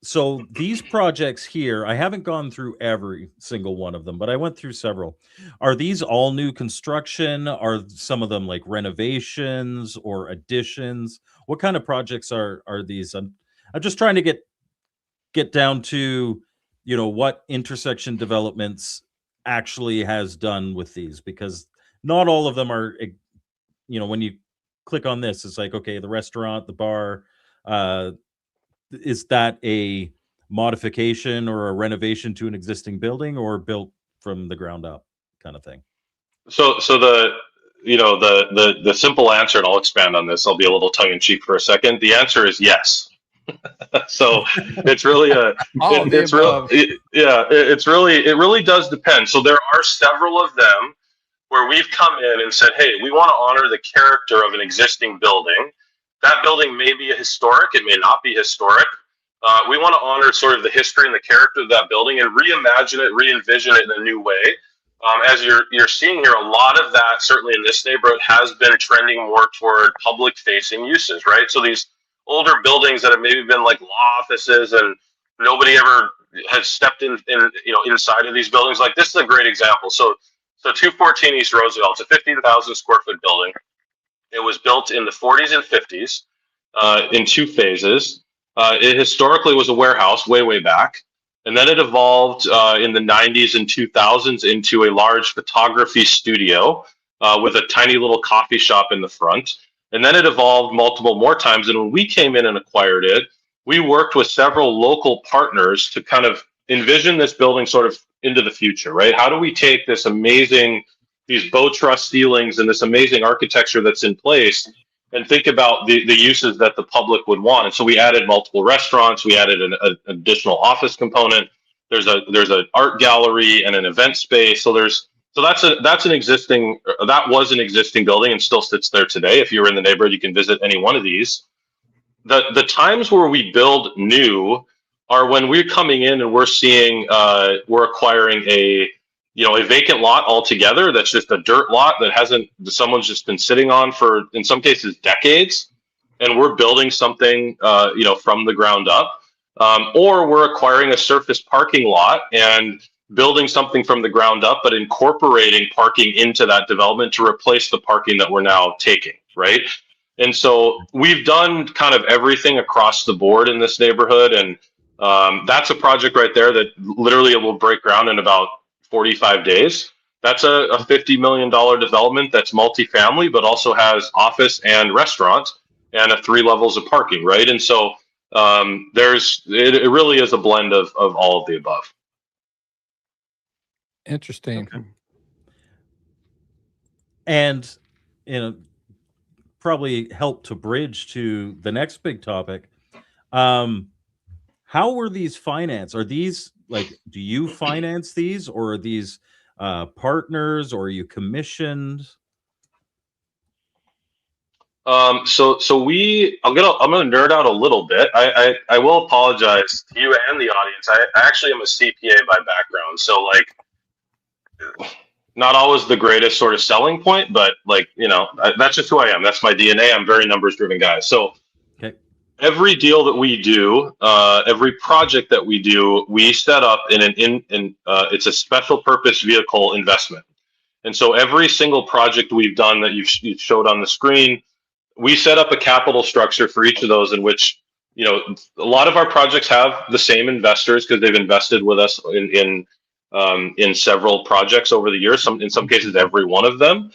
so these projects here, I haven't gone through every single one of them, but I went through several. Are these all new construction? Are some of them like renovations or additions? What kind of projects are these? I'm just trying to get down to, what Intersection Developments actually has done with these, because not all of them are, when you click on this, it's like, okay, the restaurant, the bar, is that a modification or a renovation to an existing building, or built from the ground up kind of thing? So the simple answer, and I'll expand on this, I'll be a little tongue in cheek for a second. The answer is yes. So it's really it really does depend. So there are several of them where we've come in and said, hey, we want to honor the character of an existing building. That building may be historic, it may not be historic. We want to honor sort of the history and the character of that building and reimagine it, re-envision it in a new way. As you're seeing here, a lot of that, certainly in this neighborhood, has been trending more toward public-facing uses, right? So these older buildings that have maybe been like law offices and nobody ever has stepped inside of these buildings. Like, this is a great example. So 214 East Roosevelt, it's a 15,000 square foot building. It was built in the 40s and 50s in two phases. It historically was a warehouse way back. And then it evolved in the 90s and 2000s into a large photography studio with a tiny little coffee shop in the front. And then it evolved multiple more times. And when we came in and acquired it, we worked with several local partners to kind of envision this building sort of into the future, right? How do we take this amazing, these bow truss ceilings and this amazing architecture that's in place and think about the uses that the public would want? And so we added multiple restaurants. We added an additional office component. There's an art gallery and an event space. So that was an existing building and still sits there today. If you're in the neighborhood, you can visit any one of these. The times where we build new are when we're coming in and we're acquiring a vacant lot altogether. That's just a dirt lot that someone's just been sitting on for, in some cases, decades, and we're building something from the ground up, or we're acquiring a surface parking lot and building something from the ground up, but incorporating parking into that development to replace the parking that we're now taking, right? And so we've done kind of everything across the board in this neighborhood, and that's a project right there that literally will break ground in about 45 days. That's a $50 million development that's multifamily, but also has office and restaurant and 3 levels of parking, right? And so it really is a blend of all of the above. Interesting. Okay. And probably help to bridge to the next big topic. How were these financed? Are these do you finance these, or are these partners, or are you commissioned? I'm gonna nerd out a little bit. I will apologize to you and the audience. I actually am a CPA by background, so not always the greatest sort of selling point, but that's just who I am. That's my DNA. I'm a very numbers driven guy. So every deal that we do, every project that we do, we set up it's a special purpose vehicle investment. And so every single project we've done that you showed on the screen, we set up a capital structure for each of those, in which a lot of our projects have the same investors because they've invested with us in several projects over the years. In some cases, every one of them.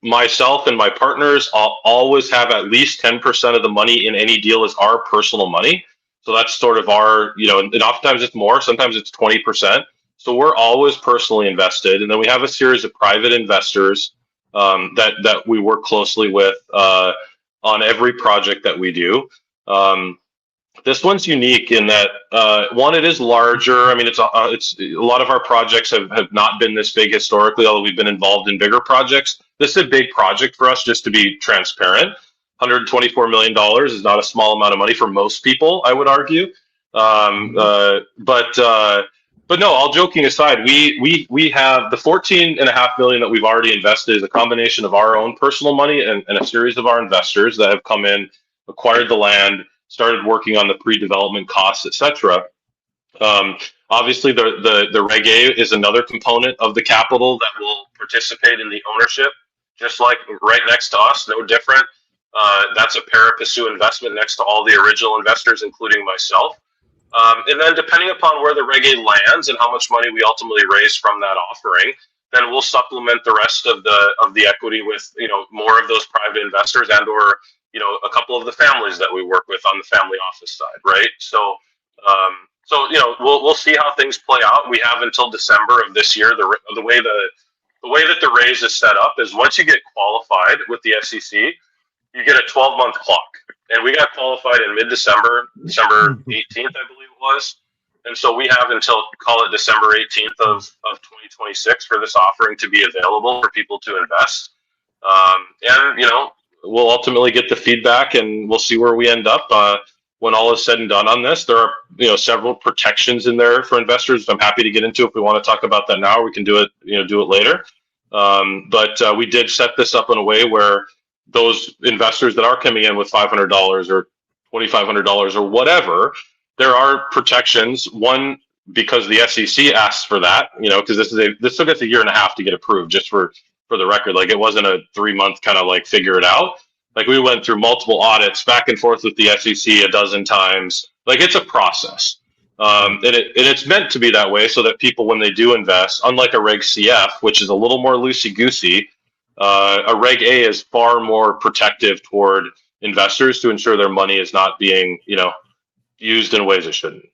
Myself and my partners always have at least 10% of the money in any deal as our personal money. So that's sort of our, and oftentimes it's more, sometimes it's 20%. So we're always personally invested. And then we have a series of private investors that we work closely with on every project that we do. This one's unique in that one, it is larger. I mean, it's a lot of our projects have not been this big historically, although we've been involved in bigger projects. This is a big project for us, just to be transparent. $124 million is not a small amount of money for most people, I would argue. But no, all joking aside, we have the $14.5 million that we've already invested is a combination of our own personal money and a series of our investors that have come in, acquired the land, started working on the pre-development costs, etc. Obviously, the Reg A is another component of the capital that will participate in the ownership, just like right next to us, no different. That's a pari passu investment next to all the original investors, including myself. And then depending upon where the Reg A lands and how much money we ultimately raise from that offering, then we'll supplement the rest of the equity with more of those private investors and/or a couple of the families that we work with on the family office side, right? So we'll see how things play out. We have until December of this year. The way that the raise is set up is once you get qualified with the SEC, you get a 12-month clock. And we got qualified in mid-December, December 18th, I believe it was. And so we have until, call it December 18th of 2026 for this offering to be available for people to invest. And we'll ultimately get the feedback and we'll see where we end up when all is said and done on this. There are several protections in there for investors. I'm happy to get into if we want to talk about that now. We can do it later. But we did set this up in a way where those investors that are coming in with $500 or $2,500 or whatever, there are protections. One, because the SEC asks for that, because this still gets a year and a half to get approved, just for the record. Like, it wasn't a 3-month kind of figure it out. Like, we went through multiple audits back and forth with the SEC a dozen times. Like, it's a process. And it's meant to be that way so that people, when they do invest, unlike a Reg CF, which is a little more loosey-goosey, a Reg A is far more protective toward investors to ensure their money is not being, used in ways it shouldn't.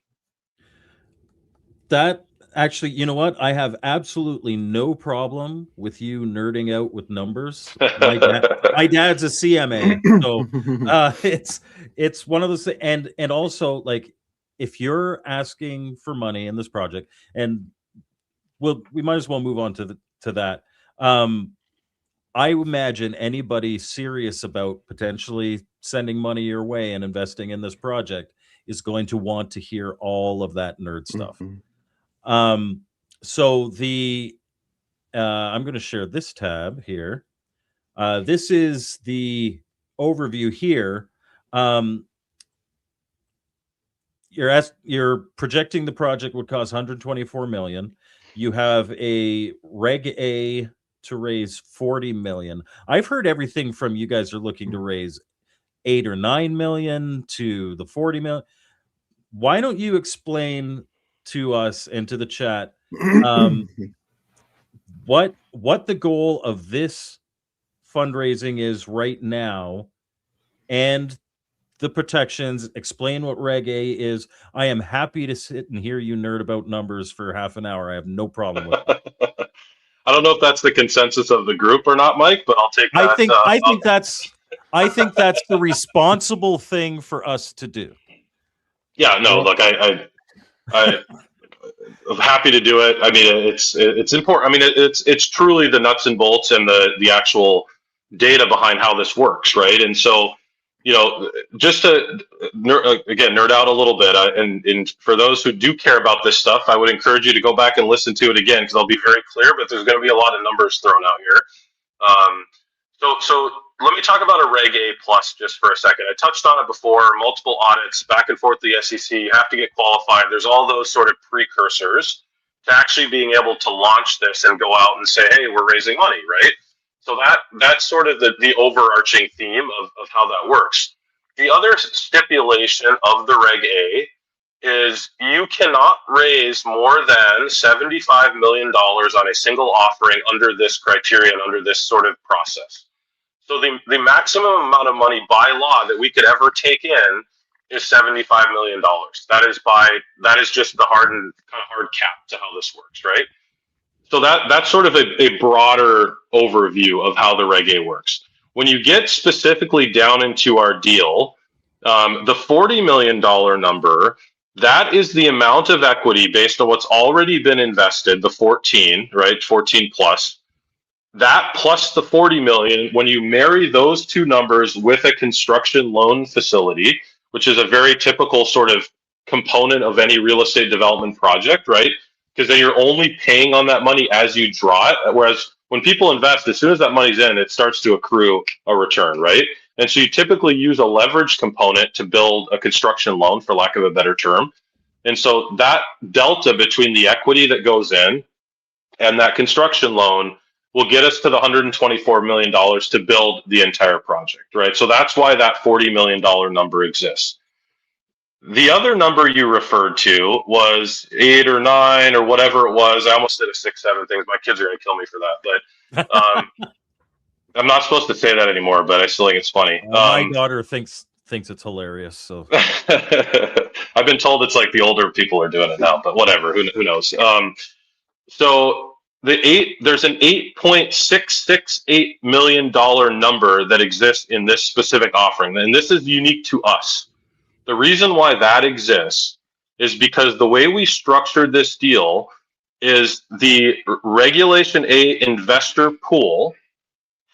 that actually, you know what? I have absolutely no problem with you nerding out with numbers. My dad's a CMA, so it's one of those and also like if you're asking for money in this project, and we might as well move on to that. I imagine anybody serious about potentially sending money your way and investing in this project is going to want to hear all of that nerd stuff. So I'm going to share this tab here. This is the overview here. You're projecting the project would cost 124 million. You have a Reg A to raise 40 million. I've heard everything from you guys are looking to raise 8 or 9 million to the 40 million. Why don't you explain to us and to the chat what the goal of this fundraising is right now and the protections, explain what Reg A is. I am happy to sit and hear you nerd about numbers for half an hour. I have no problem with that. I don't know if that's the consensus of the group or not, Mike, but I'll take that. I think that's the responsible thing for us to do. Yeah, no, look, I'm happy to do it. I mean, it's important. I mean, it's truly the nuts and bolts and the actual data behind how this works, right? And so, just to nerd out a little bit, and for those who do care about this stuff, I would encourage you to go back and listen to it again because I'll be very clear. But there's going to be a lot of numbers thrown out here. So let me talk about a Reg A plus just for a second. I touched on it before. Multiple audits back and forth the SEC. You have to get qualified. There's all those sort of precursors to actually being able to launch this and go out and say, hey, we're raising money, right? So that's sort of the overarching theme of how that works. The other stipulation of the Reg A is you cannot raise more than $75 million on a single offering under this criterion, under this sort of process. So the maximum amount of money by law that we could ever take in is $75 million. That is just the hard cap to how this works, right? So that's sort of a broader overview of how the Reg A works. When you get specifically down into our deal, the $40 million number, that is the amount of equity based on what's already been invested, the 14, right? 14 plus. That plus the 40 million, when you marry those two numbers with a construction loan facility, which is a very typical sort of component of any real estate development project, right? Because then you're only paying on that money as you draw it. Whereas when people invest, as soon as that money's in, it starts to accrue a return, right? And so you typically use a leverage component to build a construction loan, for lack of a better term. And so that delta between the equity that goes in and that construction loan will get us to the $124 million to build the entire project, right? So that's why that $40 million number exists. The other number you referred to was 8 or 9 or whatever it was. I almost did a 6, 7 things. My kids are going to kill me for that, but I'm not supposed to say that anymore, but I still think it's funny. My daughter thinks it's hilarious. So I've been told it's like the older people are doing it now, but whatever. Who knows? So there's an $8.668 million number that exists in this specific offering, and this is unique to us. The reason why that exists is because the way we structured this deal is the Regulation A investor pool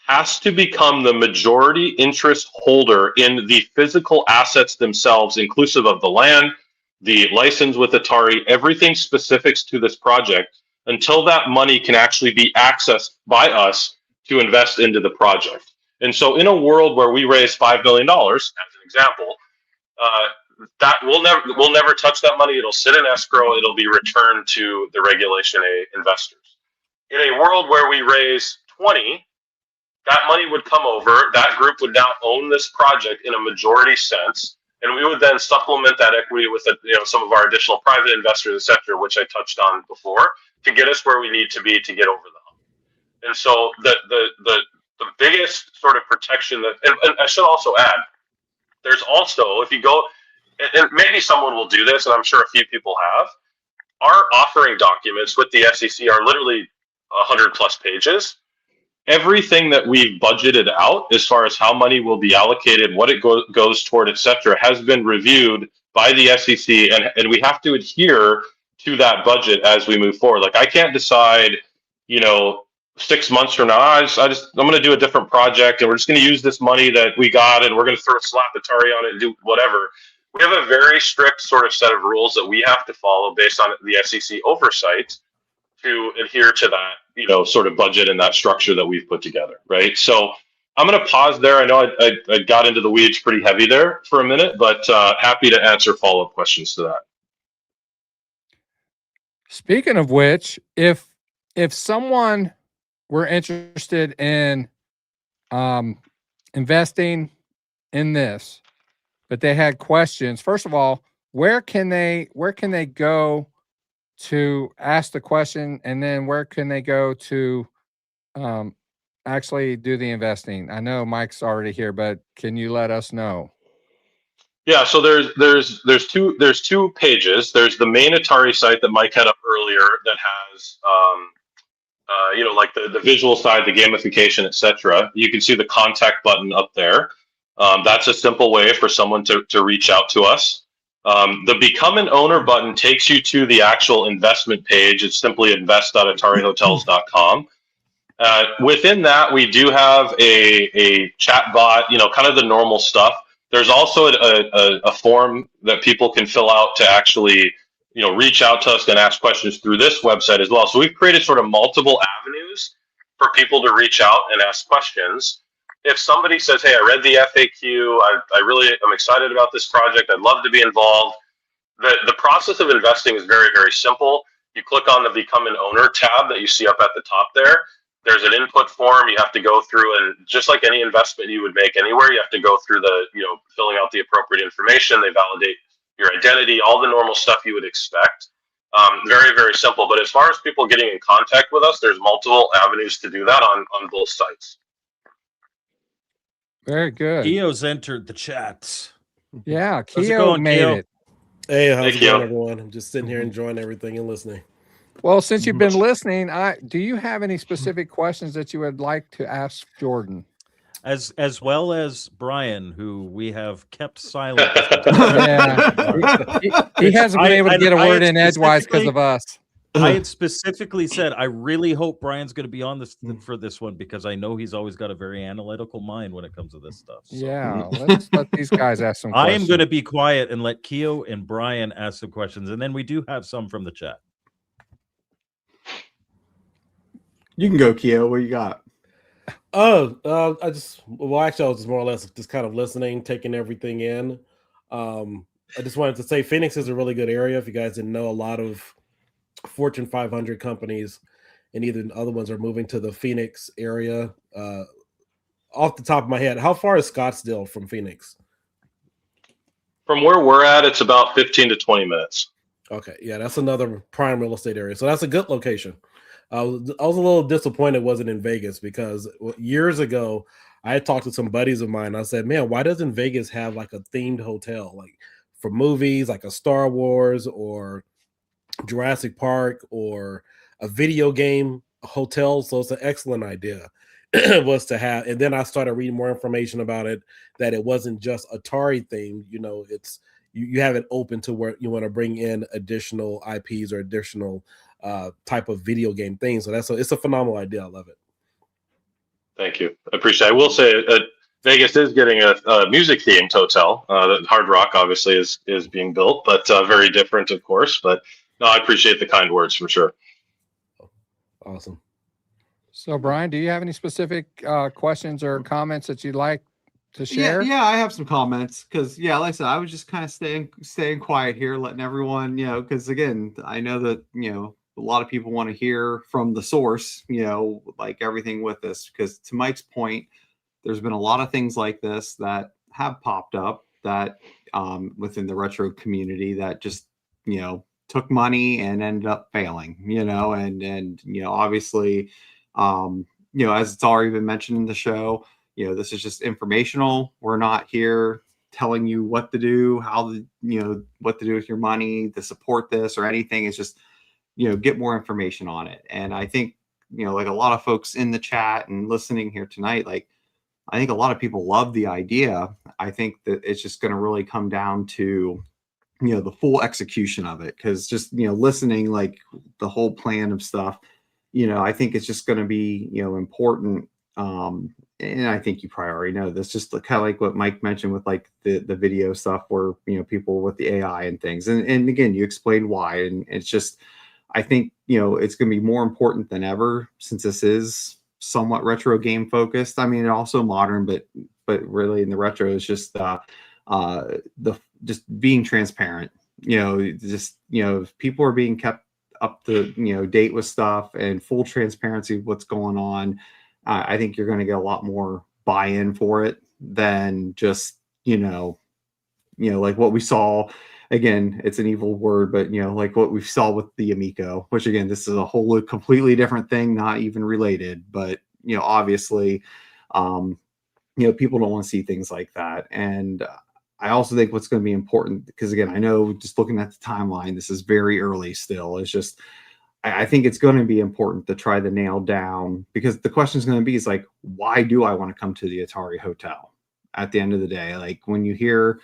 has to become the majority interest holder in the physical assets themselves, inclusive of the land, the license with Atari, everything specifics to this project, until that money can actually be accessed by us to invest into the project. And so in a world where we raise $5 million, as an example, that we'll never touch that money. It'll sit in escrow. It'll be returned to the Regulation A investors. In a world where we raise 20, that money would come over. That group would now own this project in a majority sense, and we would then supplement that equity with some of our additional private investors, et cetera, which I touched on before, to get us where we need to be to get over the hump. And so the biggest sort of protection that, and I should also add, there's also, if you go, and maybe someone will do this, and I'm sure a few people have, our offering documents with the SEC are literally 100 plus pages. Everything that we've budgeted out as far as how money will be allocated, what it goes toward, etc., has been reviewed by the SEC, and we have to adhere to that budget as we move forward. Like, I can't decide, 6 months from now, I'm going to do a different project, and we're just going to use this money that we got, and we're going to throw a slap Atari on it and do whatever. We have a very strict sort of set of rules that we have to follow based on the SEC oversight to adhere to that, sort of budget and that structure that we've put together, right? So I'm going to pause there. I know I got into the weeds pretty heavy there for a minute, but happy to answer follow-up questions to that. Speaking of which, if someone were interested in investing in this, but they had questions, first of all, where can they go to ask the question, and then where can they go to actually do the investing? I know Mike's already here, but can you let us know? Yeah, so there's two pages. There's the main Atari site that Mike had up earlier that has like the visual side, the gamification, etc. You can see the contact button up there. That's a simple way for someone to reach out to us. The Become an Owner button takes you to the actual investment page. It's simply invest.atarihotels.com. Within that, we do have a chat bot, kind of the normal stuff. There's also a form that people can fill out to actually, reach out to us and ask questions through this website as well. So we've created sort of multiple avenues for people to reach out and ask questions. If somebody says, hey, I read the FAQ, I'm excited about this project, I'd love to be involved. The process of investing is very, very simple. You click on the Become an Owner tab that you see up at the top there. There's an input form you have to go through, and just like any investment you would make anywhere, you have to go through filling out the appropriate information. They validate your identity, all the normal stuff you would expect. Very, very simple. But as far as people getting in contact with us, there's multiple avenues to do that on both sites. Very good. Keo's entered the chat. Yeah, How's it Keo going, made Keo? it. Hey, how's it Keo. going, everyone? I'm just sitting here enjoying everything and listening. Well, since you've been listening, do you have any specific questions that you would like to ask Jordan? As well as Brian, who we have kept silent. Yeah, he hasn't been able to get a word in edgewise because of us. I had specifically said, I really hope Brian's going to be on this for this one, because I know he's always got a very analytical mind when it comes to this stuff. So. Yeah, let's let these guys ask some I questions. am going to be quiet and let Keo and Brian ask some questions, and then we do have some from the chat. You can go, Keo. What you got? I was just more or less just kind of listening, taking everything in. I just wanted to say Phoenix is a really good area. If you guys didn't know, a lot of Fortune 500 companies and even other ones are moving to the Phoenix area. Off the top of my head, how far is Scottsdale from Phoenix? From where we're at, it's about 15 to 20 minutes. Okay, yeah, that's another prime real estate area. So that's a good location. I was a little disappointed it wasn't in Vegas, because years ago I had talked to some buddies of mine. I said, man, why doesn't Vegas have like a themed hotel, like for movies, like a Star Wars or Jurassic Park, or a video game hotel? So it's an excellent idea was to have. And then I started reading more information about it, that it wasn't just Atari themed. It's you have it open to where you want to bring in additional IPs or additional type of video game things. So it's a phenomenal idea. I love it. Thank you. I appreciate it. I will say Vegas is getting a music themed hotel. Hard Rock obviously is being built, but very different, of course. But no, I appreciate the kind words for sure. Awesome. So, Brian, do you have any specific questions or comments that you'd like to share? Yeah, I have some comments because, like I said, I was just kind of staying quiet here, letting everyone, because again, I know that, a lot of people want to hear from the source, like everything with this, because to Mike's point, there's been a lot of things like this that have popped up that within the retro community that just, took money and ended up failing, and obviously, as it's already been mentioned in the show, this is just informational. We're not here telling you what to do, what to do with your money, to support this or anything. It's just get more information on it. And I think, like a lot of folks in the chat and listening here tonight, like, I think a lot of people love the idea. I think that it's just going to really come down to, the full execution of it. Cause just, listening, like the whole plan of stuff, I think it's just going to be, important. And I think you probably already know this, just kind of like what Mike mentioned with like the video stuff where, people with the AI and things. And again, you explained why. And it's just, I think, it's going to be more important than ever since this is somewhat retro game focused. I mean, also modern, but really in the retro is just just being transparent. If people are being kept up to date with stuff and full transparency of what's going on, I think you're going to get a lot more buy-in for it than just like what we saw. Again, it's an evil word, but like what we saw with the Amico, which again, this is a whole completely different thing, not even related, but obviously, people don't want to see things like that. And I also think what's going to be important, because again, I know just looking at the timeline, this is very early still. It's just, I think it's going to be important to try to nail down, because the question is going to be is like, why do I want to come to the Atari Hotel at the end of the day? Like when you hear,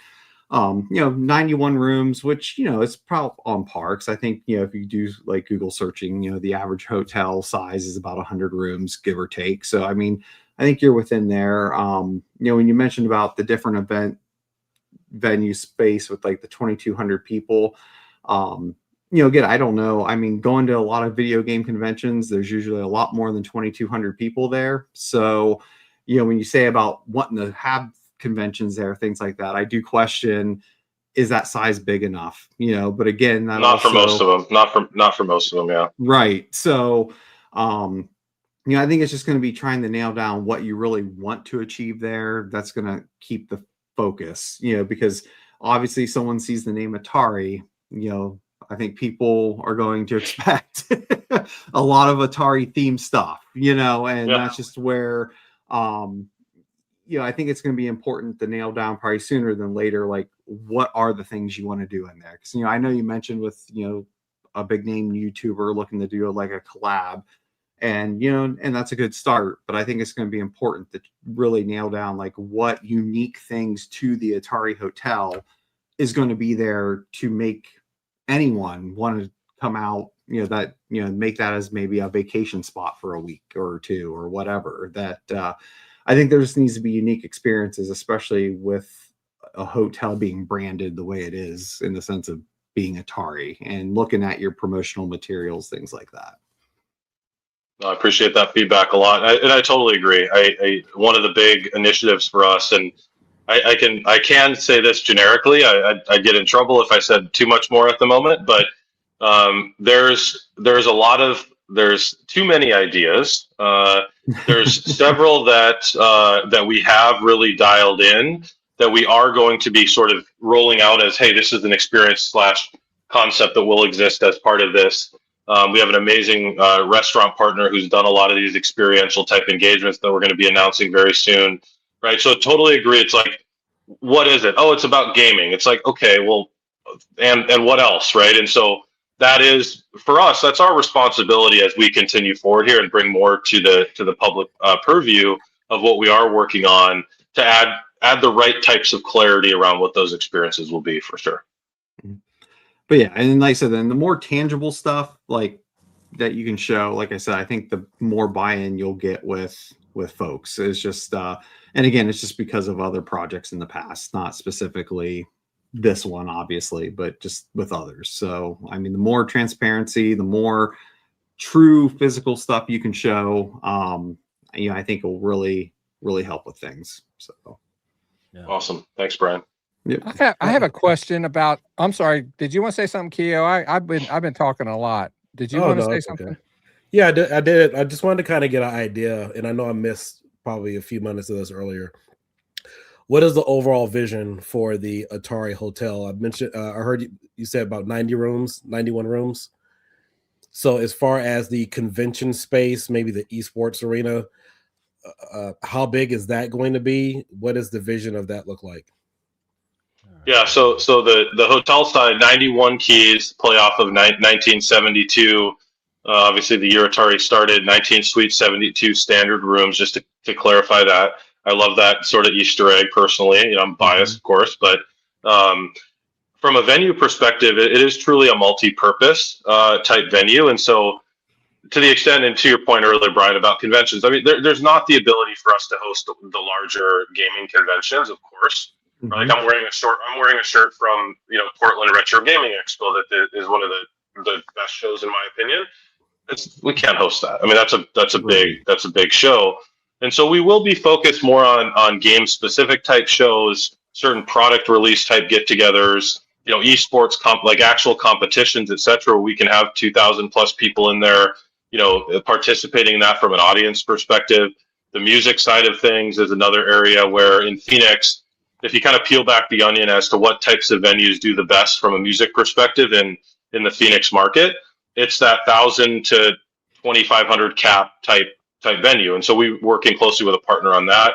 91 rooms, which, it's probably on par. 'Cause I think, if you do like Google searching, the average hotel size is about 100 rooms, give or take. So, I mean, I think you're within there. When you mentioned about the different event venue space with like the 2,200 people, again, I don't know. I mean, going to a lot of video game conventions, there's usually a lot more than 2,200 people there. So, when you say about wanting to have conventions there, things like that, I do question, is that size big enough? But again, that not for most of them. Not for most of them. Yeah. Right. So, I think it's just going to be trying to nail down what you really want to achieve there. That's going to keep the focus, because obviously someone sees the name Atari, I think people are going to expect a lot of Atari themed stuff, and that's just where, I think it's going to be important to nail down probably sooner than later, like what are the things you want to do in there? Because, I know you mentioned with, a big name YouTuber looking to do like a collab, and, and that's a good start, but I think it's going to be important to really nail down like what unique things to the Atari Hotel is going to be there to make anyone want to come out, make that as maybe a vacation spot for a week or two or whatever. That I think there just needs to be unique experiences, especially with a hotel being branded the way it is in the sense of being Atari and looking at your promotional materials, things like that. I appreciate that feedback a lot, and I totally agree. One of the big initiatives for us, and I can say this generically. I get in trouble if I said too much more at the moment, but there's too many ideas. There's several that we have really dialed in that we are going to be sort of rolling out as, hey, this is an experience / concept that will exist as part of this. We have an amazing restaurant partner who's done a lot of these experiential type engagements that we're going to be announcing very soon, right? So totally agree. It's like, what is it? Oh, it's about gaming. It's like, okay, well, and what else, right? And so that is, for us, that's our responsibility as we continue forward here and bring more to the public purview of what we are working on to add the right types of clarity around what those experiences will be, for sure. But yeah, and like I said, then the more tangible stuff like that you can show, like I said, I think the more buy-in you'll get with folks. It's just and again, it's just because of other projects in the past, not specifically this one, obviously, but just with others. So I mean, the more transparency, the more true physical stuff you can show, I think will really, really help with things. So Awesome. Thanks, Brian. Yeah. I have a question about. I'm sorry. Did you want to say something, Keo? I've been talking a lot. Did you want to say something? Okay. Yeah, I did. I just wanted to kind of get an idea, and I know I missed probably a few minutes of this earlier. What is the overall vision for the Atari Hotel? I mentioned. I heard you said about 91 rooms. So as far as the convention space, maybe the esports arena, how big is that going to be? What does the vision of that look like? Yeah, so the hotel side, 91 keys, playoff of 1972. Obviously, the year Atari started, 19 suites, 72 standard rooms. Just to clarify that, I love that sort of Easter egg personally. You know, I'm biased, of course, but um, from a venue perspective, it is truly a multi-purpose type venue, and so to the extent, and to your point earlier, Brian, about conventions, I mean, there's not the ability for us to host the larger gaming conventions, of course. Like I'm wearing a shirt from Portland Retro Gaming Expo that is one of the best shows in my opinion. We can't host that. I mean, that's a big show, and so we will be focused more on game specific type shows, certain product release type get-togethers, esports like actual competitions, etc. We can have 2,000 plus people in there, participating in that from an audience perspective. The music side of things is another area where in Phoenix, if you kind of peel back the onion as to what types of venues do the best from a music perspective in the Phoenix market, it's that 1,000 to 2,500 cap type venue. And so we're working closely with a partner on that.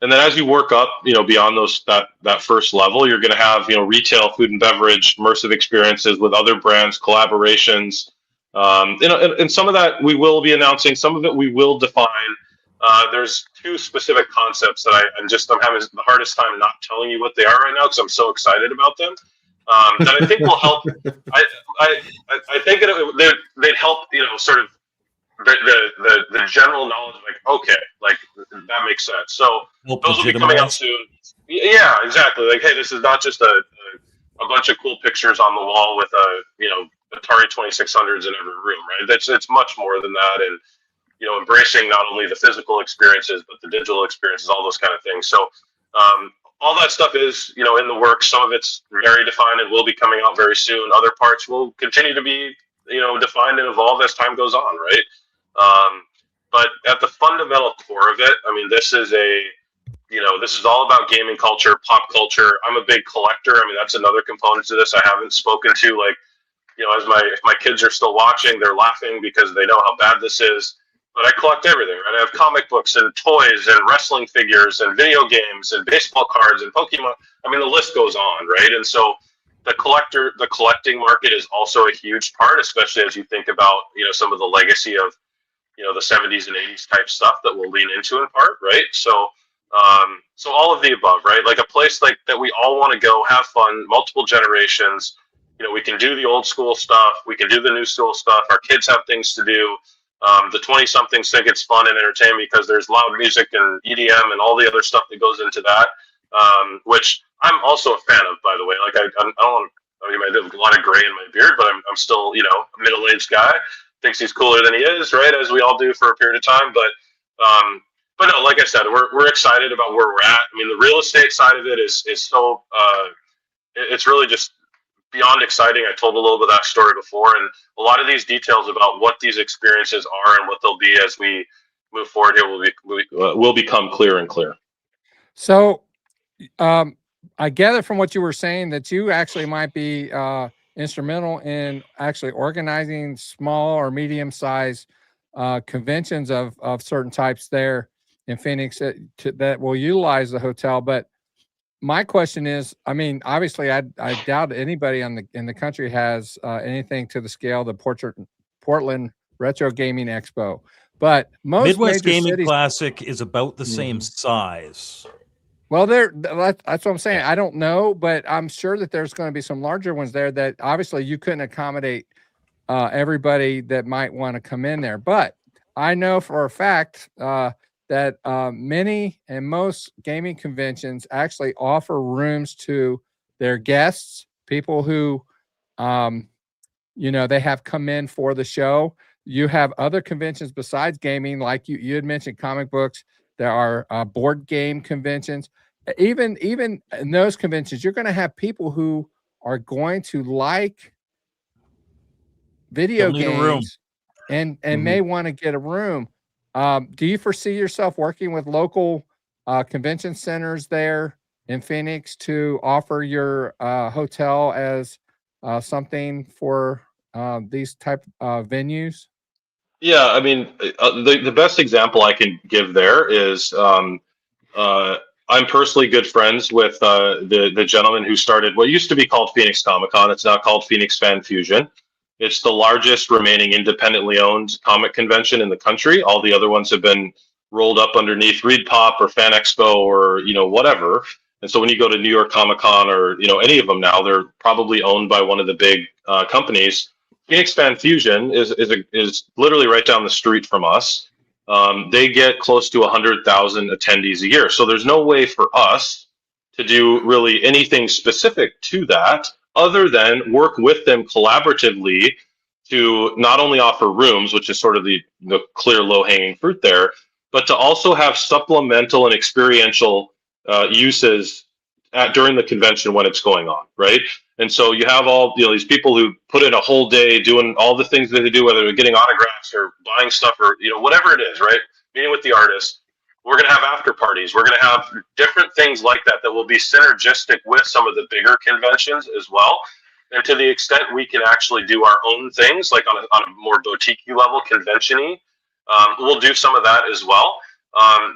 And then as you work up, beyond that first level, you're going to have, retail, food and beverage, immersive experiences with other brands, collaborations. And some of that we will be announcing. Some of it we will define. There's two specific concepts that I'm having the hardest time not telling you what they are right now because I'm so excited about them. That I think will help. I think they'd help. Sort of the general knowledge. Like, okay, like that makes sense. So those will be coming out soon. Yeah, exactly. Like, hey, this is not just a bunch of cool pictures on the wall with Atari 2600s in every room, right? It's much more than that, and embracing not only the physical experiences but the digital experiences, all those kind of things. So all that stuff is in the works. Some of it's very defined and will be coming out very soon. Other parts will continue to be defined and evolve as time goes on, right? But at the fundamental core of it, I mean, this is all about gaming culture, pop culture. I'm a big collector. I mean, that's another component to this I haven't spoken to. Like, if my kids are still watching, they're laughing because they know how bad this is. But I collect everything, right? I have comic books and toys and wrestling figures and video games and baseball cards and Pokemon. I mean, the list goes on, right? And so the collecting market is also a huge part, especially as you think about, some of the legacy of, the 70s and 80s type stuff that we'll lean into in part, right? So all of the above, right? Like a place like that we all want to go, have fun, multiple generations. We can do the old school stuff. We can do the new school stuff. Our kids have things to do. The 20-somethings think it's fun and entertaining because there's loud music and EDM and all the other stuff that goes into that, which I'm also a fan of, by the way. Like I don't want to, I have a lot of gray in my beard, but I'm still, a middle-aged guy. Thinks he's cooler than he is, right? As we all do for a period of time. But no, like I said, we're excited about where we're at. I mean, the real estate side of it is so, it's really just beyond exciting. I told a little bit of that story before, and a lot of these details about what these experiences are and what they'll be as we move forward here will become clearer and clearer. So I gather from what you were saying that you actually might be instrumental in actually organizing small or medium-sized conventions of certain types there in Phoenix that will utilize the hotel. But my question is, I mean, obviously, I doubt anybody in the country has anything to the scale of the Portland Retro Gaming Expo. But most Midwest Gaming cities, Classic is about the same size. Well, that's what I'm saying. I don't know, but I'm sure that there's going to be some larger ones there that obviously you couldn't accommodate everybody that might want to come in there. But I know for a fact that many and most gaming conventions actually offer rooms to their guests, people who, they have come in for the show. You have other conventions besides gaming, like you had mentioned comic books. There are board game conventions. Even in those conventions, you're going to have people who are going to like video games and may want to get a room. Do you foresee yourself working with local convention centers there in Phoenix to offer your hotel as something for these type of venues? Yeah, I mean, the best example I can give there is I'm personally good friends with the gentleman who started what used to be called Phoenix Comic Con. It's now called Phoenix Fan Fusion. It's the largest remaining independently owned comic convention in the country. All the other ones have been rolled up underneath Reed Pop or Fan Expo or whatever. And so when you go to New York Comic Con or any of them now, they're probably owned by one of the big companies. Phoenix Fan Fusion is literally right down the street from us. They get close to 100,000 attendees a year. So there's no way for us to do really anything specific to that other than work with them collaboratively to not only offer rooms, which is sort of the clear low-hanging fruit there, but to also have supplemental and experiential uses during the convention when it's going on, right? And so you have all these people who put in a whole day doing all the things that they do, whether they're getting autographs or buying stuff or whatever it is, right? Meeting with the artist. We're going to have after parties. We're going to have different things like that that will be synergistic with some of the bigger conventions as well. And to the extent we can actually do our own things, like on a more boutique level, convention-y, we'll do some of that as well.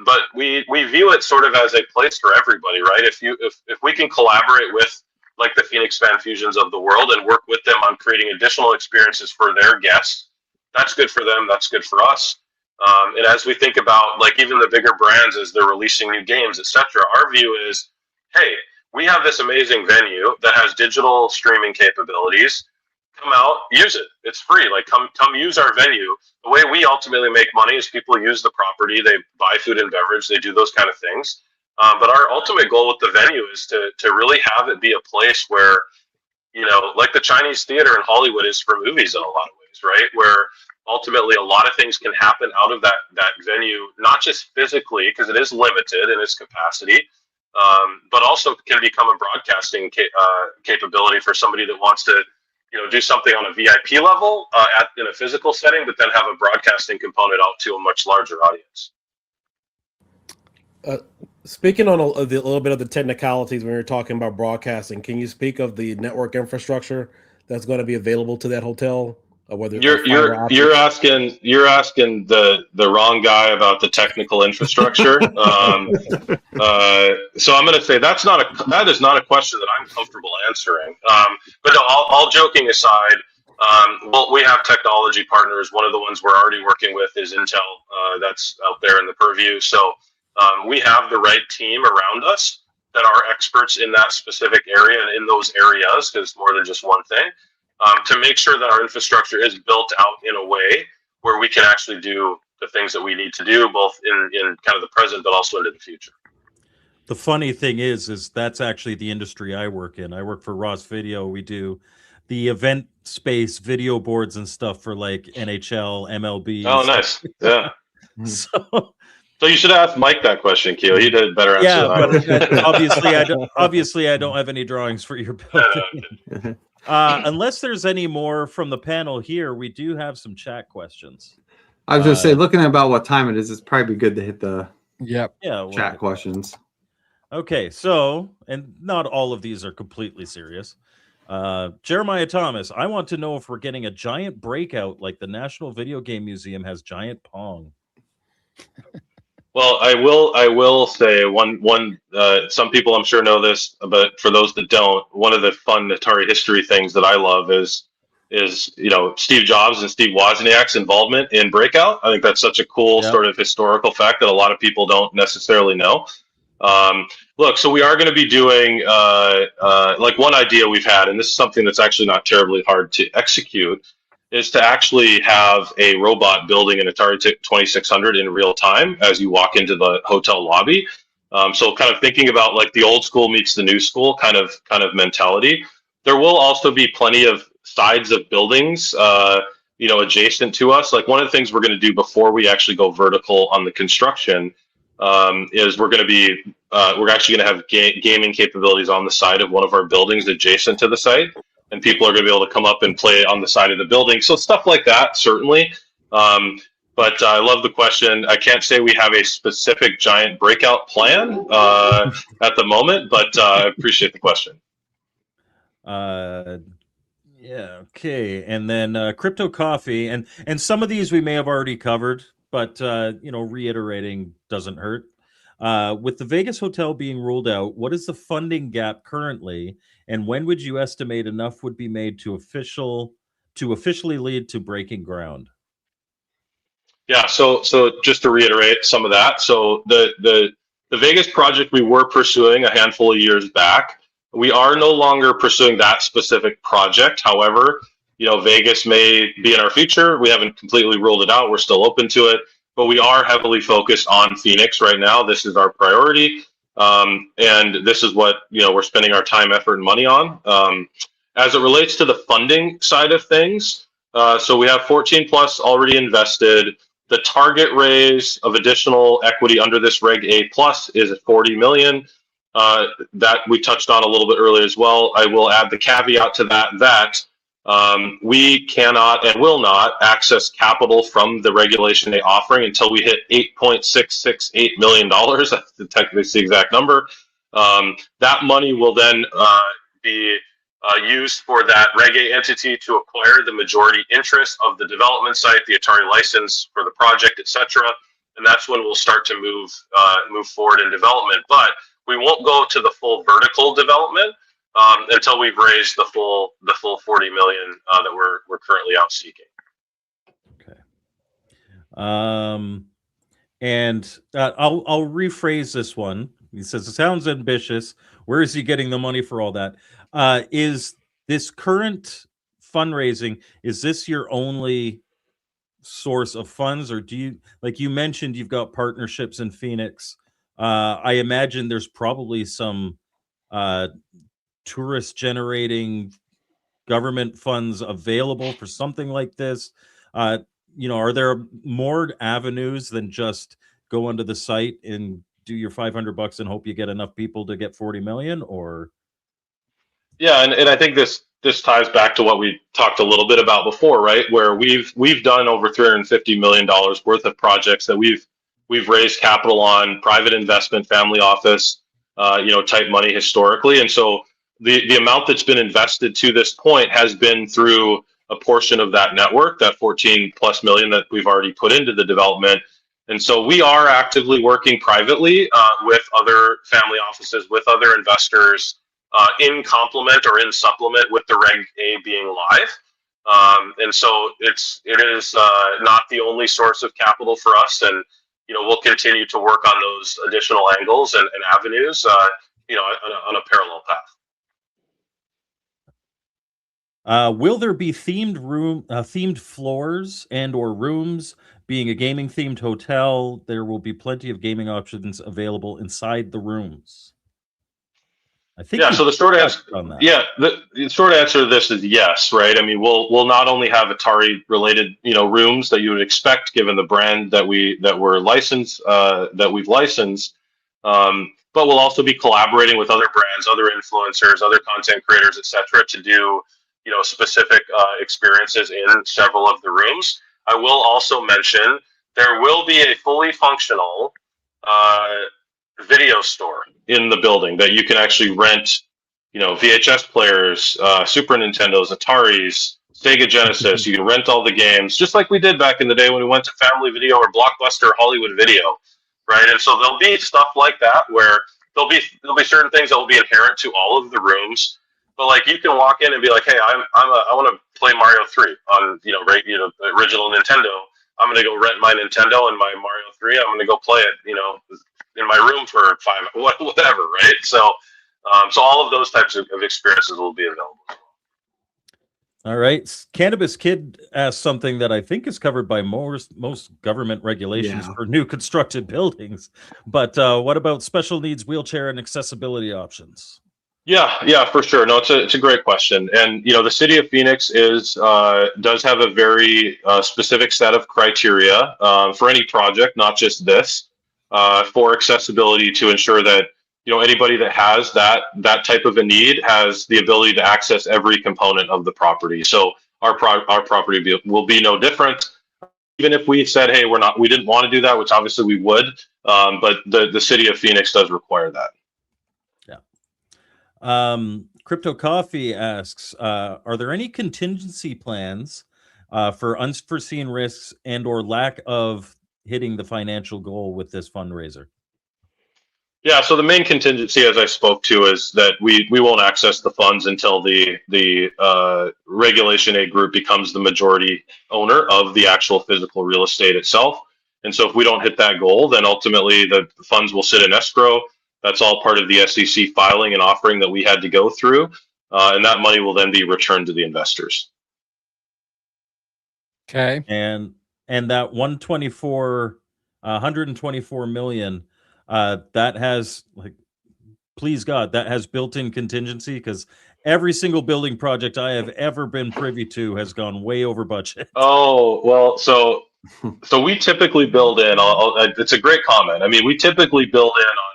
But we view it sort of as a place for everybody, right? If we can collaborate with like the Phoenix Fan Fusions of the world and work with them on creating additional experiences for their guests, that's good for them. That's good for us. And as we think about like even the bigger brands as they're releasing new games, etc., our view is, hey, we have this amazing venue that has digital streaming capabilities. Come out, use it. It's free. Like come use our venue. The way we ultimately make money is people use the property, they buy food and beverage, they do those kind of things. But our ultimate goal with the venue is to really have it be a place where, like the Chinese theater in Hollywood is for movies in a lot of ways, right? Where ultimately a lot of things can happen out of that venue, not just physically, because it is limited in its capacity, but also can become a broadcasting capability for somebody that wants to do something on a VIP level in a physical setting, but then have a broadcasting component out to a much larger audience. Speaking on a little bit of the technicalities when you're talking about broadcasting, can you speak of the network infrastructure that's going to be available to that hotel? Whether you're asking the wrong guy about the technical infrastructure. So I'm going to say that is not a question that I'm comfortable answering. But no, all joking aside, well, we have technology partners. One of the ones we're already working with is Intel. That's out there in the purview. So we have the right team around us that are experts in that specific area and in those areas, because it's more than just one thing. To make sure that our infrastructure is built out in a way where we can actually do the things that we need to do, both in kind of the present, but also into the future. The funny thing is that's actually the industry I work in. I work for Ross Video. We do the event space video boards and stuff for like NHL, MLB. Oh, nice. Yeah. So you should ask Mike that question, Keo. He did a better answer than I would. Obviously, I don't have any drawings for your building. Unless there's any more from the panel here, we do have some chat questions. I was just say, looking at about what time it is, it's probably good to hit the chat questions. Okay, so, and not all of these are completely serious. Jeremiah Thomas, I want to know if we're getting a giant breakout like the National Video Game Museum has giant Pong. Well, I will say one. Some people I'm sure know this, but for those that don't, one of the fun Atari history things that I love is Steve Jobs and Steve Wozniak's involvement in Breakout. I think that's such a cool sort of historical fact that a lot of people don't necessarily know. Look, so we are going to be doing like one idea we've had, and this is something that's actually not terribly hard to execute, is to actually have a robot building an Atari 2600 in real time as you walk into the hotel lobby. So kind of thinking about like the old school meets the new school kind of mentality. There will also be plenty of sides of buildings, adjacent to us. Like one of the things we're going to do before we actually go vertical on the construction is we're actually going to have gaming capabilities on the side of one of our buildings adjacent to the site. And people are going to be able to come up and play on the side of the building. So stuff like that, certainly. But I love the question. I can't say we have a specific giant breakout plan at the moment, but I appreciate the question. Yeah, okay. And then Crypto Coffee. And some of these we may have already covered, but, reiterating doesn't hurt. With the Vegas hotel being ruled out, what is the funding gap currently, and when would you estimate enough would be made to officially lead to breaking ground? Yeah, so just to reiterate some of that, so the Vegas project we were pursuing a handful of years back, we are no longer pursuing that specific project. However, Vegas may be in our future. We haven't completely ruled it out. We're still open to it, but we are heavily focused on Phoenix right now. This is our priority, and this is what we're spending our time, effort, and money on. As it relates to the funding side of things, so we have 14 plus already invested. The target raise of additional equity under this Reg A plus is at 40 million. That we touched on a little bit earlier as well. I will add the caveat to that we cannot and will not access capital from the Regulation A offering until we hit $8.668 million. That's technically the exact number. That money will then be used for that Reg A entity to acquire the majority interest of the development site, the Atari license for the project, etc. And that's when we'll start to move forward in development. But we won't go to the full vertical development until we've raised the full 40 million that we're currently out seeking. Okay. And I'll rephrase this one. He says it sounds ambitious. Where is he getting the money for all that? Is this current fundraising, is this your only source of funds, or do you, like you mentioned, you've got partnerships in Phoenix? I imagine there's probably some tourist generating government funds available for something like this. Are there more avenues than just go onto the site and do your $500 and hope you get enough people to get 40 million? Or yeah, and I think this ties back to what we talked a little bit about before, right? Where we've done over $350 million worth of projects that we've raised capital on, private investment, family office, type money historically, and so the amount that's been invested to this point has been through a portion of that network, that 14 plus million that we've already put into the development. And so we are actively working privately with other family offices, with other investors, in complement or in supplement with the Reg A being live. And so it is not the only source of capital for us, and we'll continue to work on those additional angles and avenues, on a parallel path. Will there be themed floors and or rooms? Being a gaming themed hotel, there will be plenty of gaming options available inside the rooms. I think. Yeah. So the short answer, the short answer to this is yes, right? I mean, we'll not only have Atari related, rooms that you would expect given the brand that we're licensed, that we've licensed, but we'll also be collaborating with other brands, other influencers, other content creators, etc., to do specific experiences in several of the rooms. I will also mention there will be a fully functional video store in the building that you can actually rent, VHS players, Super Nintendos, Ataris, Sega Genesis. You can rent all the games, just like we did back in the day when we went to Family Video or Blockbuster Hollywood Video, right? And so there'll be stuff like that where there'll be certain things that will be inherent to all of the rooms. But like you can walk in and be like, hey, I want to play Mario 3 on original Nintendo. I'm gonna go rent my Nintendo and my Mario 3. I'm gonna go play it, in my room for whatever, right? So all of those types of experiences will be available. All right. Cannabis Kid asked something that I think is covered by most government regulations for new constructed buildings. But what about special needs wheelchair and accessibility options? Yeah, for sure. No, it's a great question, and the city of Phoenix does have a very specific set of criteria for any project, not just this, for accessibility to ensure that anybody that has that type of a need has the ability to access every component of the property. So our property will be no different. Even if we said, hey, we didn't want to do that, which obviously we would, but the city of Phoenix does require that. Crypto Coffee asks, are there any contingency plans for unforeseen risks and or lack of hitting the financial goal with this fundraiser? Yeah, so the main contingency, as I spoke to, is that we won't access the funds until the Regulation A group becomes the majority owner of the actual physical real estate itself. And so if we don't hit that goal, then ultimately the funds will sit in escrow. That's all part of the SEC filing and offering that we had to go through, and that money will then be returned to the investors. Okay. And that 124 million, that has, like, please God, that has built-in contingency, because every single building project I have ever been privy to has gone way over budget. Oh, well, so we typically build in. It's a great comment. I mean, we typically build in on.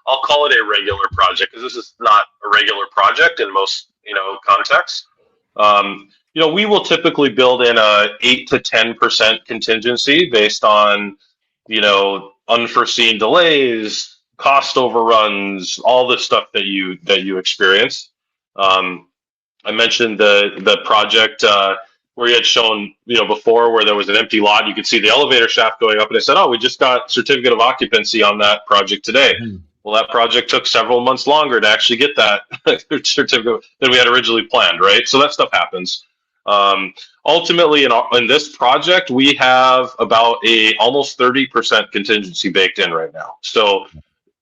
I'll call it a regular project because this is not a regular project in most contexts. We will typically build in a 8 to 10% contingency based on unforeseen delays, cost overruns, all the stuff that you experience. I mentioned the project where you had shown before, where there was an empty lot. You could see the elevator shaft going up, and I said, "Oh, we just got certificate of occupancy on that project today." Mm-hmm. Well, that project took several months longer to actually get that certificate than we had originally planned, right? So that stuff happens. Ultimately, in this project, we have about almost 30% contingency baked in right now. So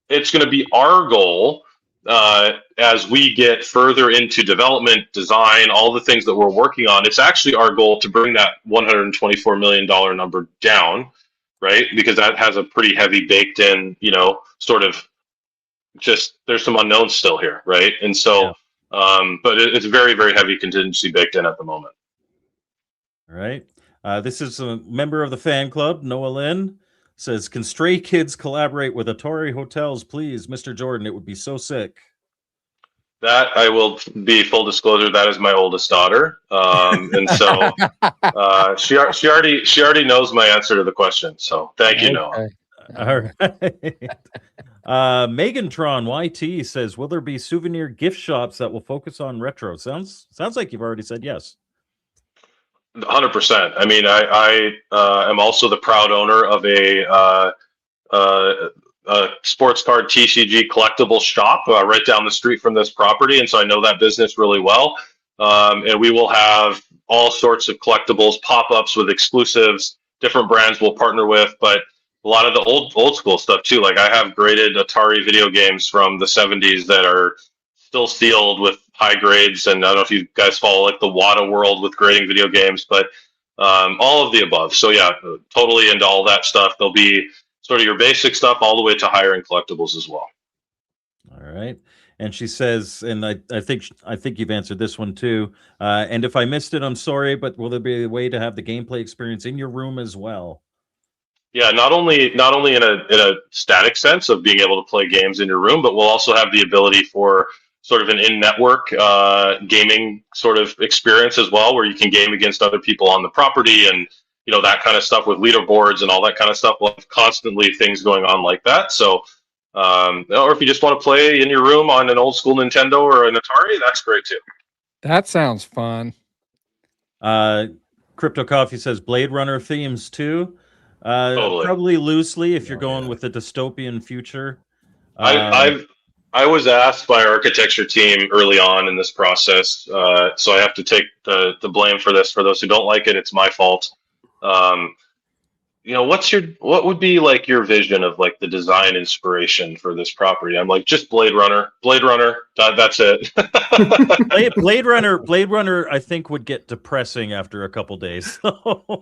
it's going to be our goal as we get further into development, design, all the things that we're working on. It's actually our goal to bring that $124 million number down, right? Because that has a pretty heavy baked in, sort of just there's some unknowns still here, right? And so, but it's very, very heavy contingency baked in at the moment. All right. This is a member of the fan club, Noah Lynn. Says, can Stray Kids collaborate with Atari Hotels, please, Mr. Jordan? It would be so sick. That I will be full disclosure. That is my oldest daughter, and so she already knows my answer to the question. So thank you, Noah. All right. Megantron YT says, will there be souvenir gift shops that will focus on retro? Sounds like you've already said yes. 100%. I mean, I am also the proud owner of a sports card TCG collectible shop right down the street from this property, and so I know that business really well. And we will have all sorts of collectibles, pop-ups with exclusives, different brands we'll partner with, but a lot of the old school stuff too. Like I have graded Atari video games from the 70s that are still sealed with high grades, and I don't know if you guys follow like the Wada world with grading video games, but all of the above. So yeah, totally into all that stuff. There'll be sort of your basic stuff all the way to higher end collectibles as well. All right. And she says, and I think you've answered this one too. And if I missed it, I'm sorry, but will there be a way to have the gameplay experience in your room as well? Yeah, not only in a static sense of being able to play games in your room, but we'll also have the ability for sort of an in-network gaming sort of experience as well, where you can game against other people on the property and that kind of stuff with leaderboards and all that kind of stuff. We'll have constantly things going on like that. So, or if you just want to play in your room on an old school Nintendo or an Atari, that's great too. That sounds fun. Crypto Coffee says Blade Runner themes too. Totally. Probably loosely if you're going with the dystopian future. I was asked by our architecture team early on in this process, so I have to take the blame for this. For those who don't like it, it's my fault. What would be like your vision of like the design inspiration for this property? I'm like, just Blade Runner, that's it. Blade Runner, I think would get depressing after a couple days.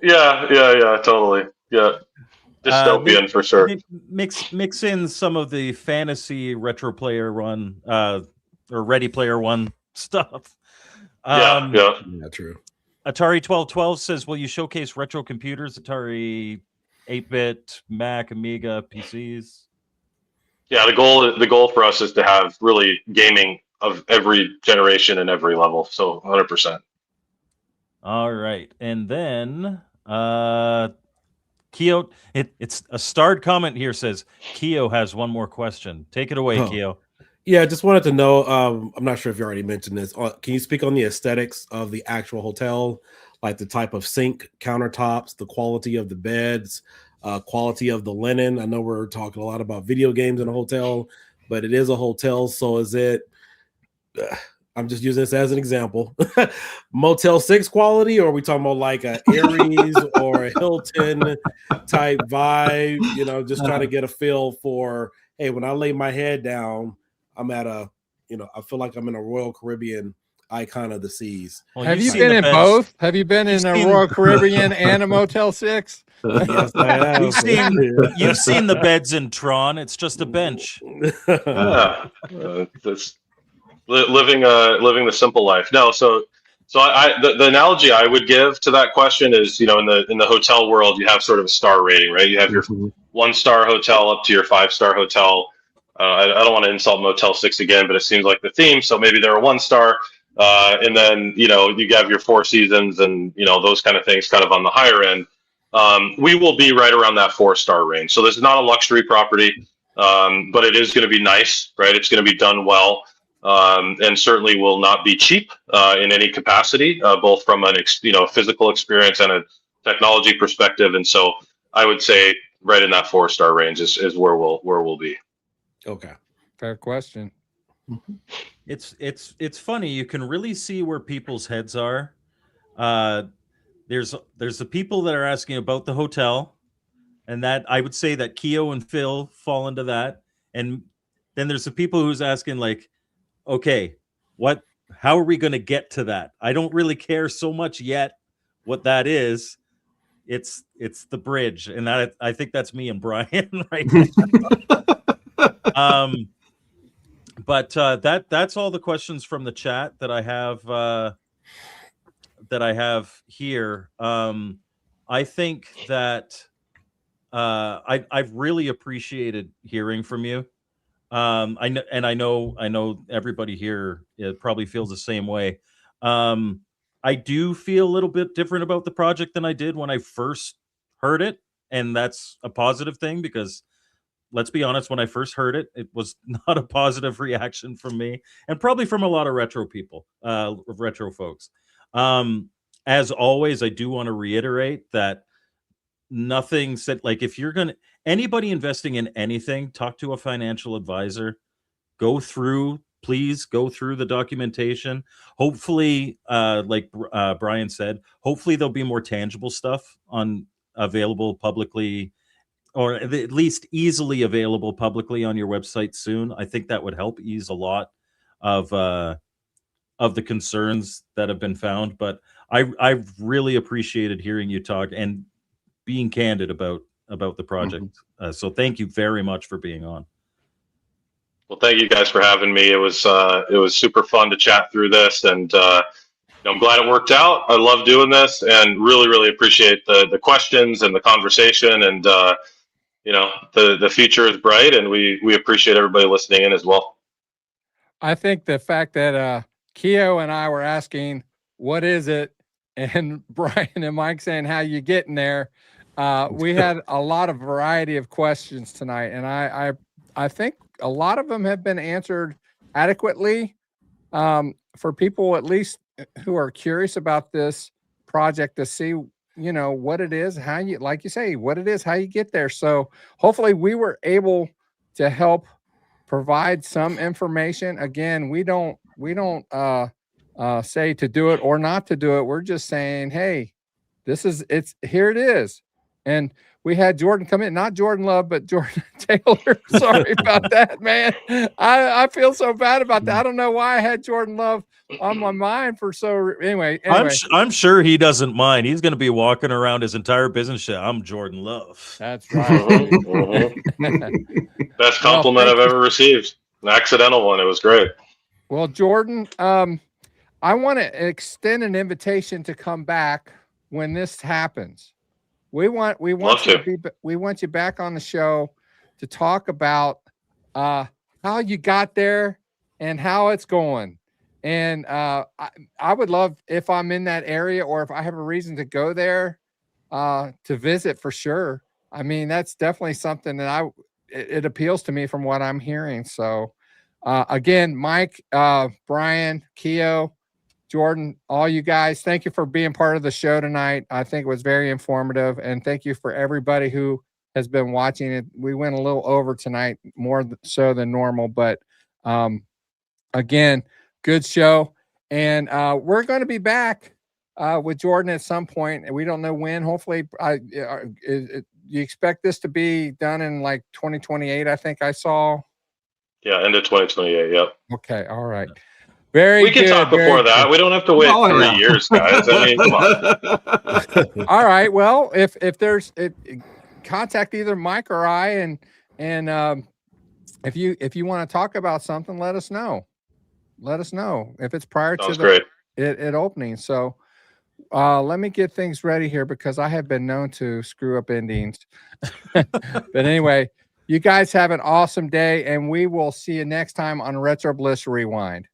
Yeah, totally. Yeah. Dystopian for sure. Mix in some of the fantasy Retro Player One or Ready Player One stuff. Yeah, true. Atari 1212 says, will you showcase retro computers, Atari 8-bit, Mac, Amiga, PCs? Yeah, the goal for us is to have really gaming of every generation and every level. So 100%. All right. And then Keo, it's a starred comment here says, Keo has one more question. Take it away, Keo. Yeah, I just wanted to know, I'm not sure if you already mentioned this. Can you speak on the aesthetics of the actual hotel, like the type of sink, countertops, the quality of the beds, quality of the linen? I know we're talking a lot about video games in a hotel. but it is a hotel. So is it? I'm just using this as an example. Motel 6 quality, or are we talking about like a Aries or a Hilton type vibe? You know, just trying to get a feel for, hey, when I lay my head down, I'm at a, you know, I feel like I'm in a Royal Caribbean icon of the seas. Well, Have you've you seen been the in beds. both? Have you been You've in a seen- Royal Caribbean and a Motel 6? Yes, I have. You've seen the beds in Tron. It's just a bench. Yeah, that's living the simple life. No, so the analogy I would give to that question is, you know, in the hotel world, you have sort of a star rating, right? You have your 1-star hotel up to your 5-star hotel. I don't want to insult Motel 6 again, but it seems like the theme. So maybe they're a 1-star, and then, you know, you have your Four Seasons and, you know, those kind of things kind of on the higher end. We will be right around that 4-star range. So this is not a luxury property, but it is going to be nice, right? It's going to be done well. And certainly will not be cheap in any capacity, both from an physical experience and a technology perspective. And so I would say right in that 4-star range is where we'll be. Okay. Fair question. It's funny. You can really see where people's heads are. There's the people that are asking about the hotel, and that I would say that Keo and Phil fall into that. And then there's the people who's asking like, okay, how are we going to get to that? I don't really care so much yet what that is. It's the bridge, and that I think that's me and Brian right now. But that's all the questions from the chat that I have here. I think that I've really appreciated hearing from you. I know everybody here probably feels the same way. I do feel a little bit different about the project than I did when I first heard it, and that's a positive thing because let's be honest, when I first heard it, it was not a positive reaction from me, and probably from a lot of retro people, retro folks. As always, I do want to reiterate that nothing said, like, if you're going to, anybody investing in anything, talk to a financial advisor, please go through the documentation. Hopefully, like Brian said, hopefully there'll be more tangible stuff available publicly, or at least easily available publicly on your website soon. I think that would help ease a lot of the concerns that have been found. But I've really appreciated hearing you talk and being candid about the project. So thank you very much for being on. Well, thank you guys for having me. It was super fun to chat through this, and I'm glad it worked out. I love doing this, and really appreciate the questions and the conversation. And the future is bright, and we appreciate everybody listening in as well. I think the fact that Keo and I were asking, what is it? And Brian and Mike saying, how you getting there? We had a lot of variety of questions tonight, and I think a lot of them have been answered adequately for people at least who are curious about this project to see, you know, what it is, how you, like you say, what it is, how you get there. So hopefully we were able to help provide some information. Again, we don't say to do it or not to do it. We're just saying, hey, here it is. And we had Jordan come in, not Jordan Love, but Jordan Taylor. Sorry about that, man. I feel so bad about that. I don't know why I had Jordan Love on my mind anyway. I'm sure he doesn't mind. He's going to be walking around his entire business shit. I'm Jordan Love. That's right. Best compliment I've ever received. An accidental one. It was great. Well, Jordan, I want to extend an invitation to come back when this happens. We want you back on the show to talk about how you got there and how it's going. And I would love, if I'm in that area or if I have a reason to go there to visit, for sure. I mean, that's definitely something that it appeals to me from what I'm hearing. So again, Mike, Brian, Keo, Jordan, all you guys, thank you for being part of the show tonight. I think it was very informative, and thank you for everybody who has been watching it. We went a little over tonight, more so than normal, but again, good show. And we're going to be back with Jordan at some point, and we don't know when. Hopefully, you expect this to be done in like 2028, I think I saw. Yeah, end of 2028. Yep. Okay, all right. Very We can good, talk very before that. good. We don't have to wait Oh, 3 yeah. years, guys. I mean, come on. All right. Well, if there's contact either Mike or I, and if you want to talk about something, let us know. Let us know if it's prior Sounds to great. it opening. So let me get things ready here because I have been known to screw up endings. But anyway, you guys have an awesome day, and we will see you next time on Retro Bliss Rewind.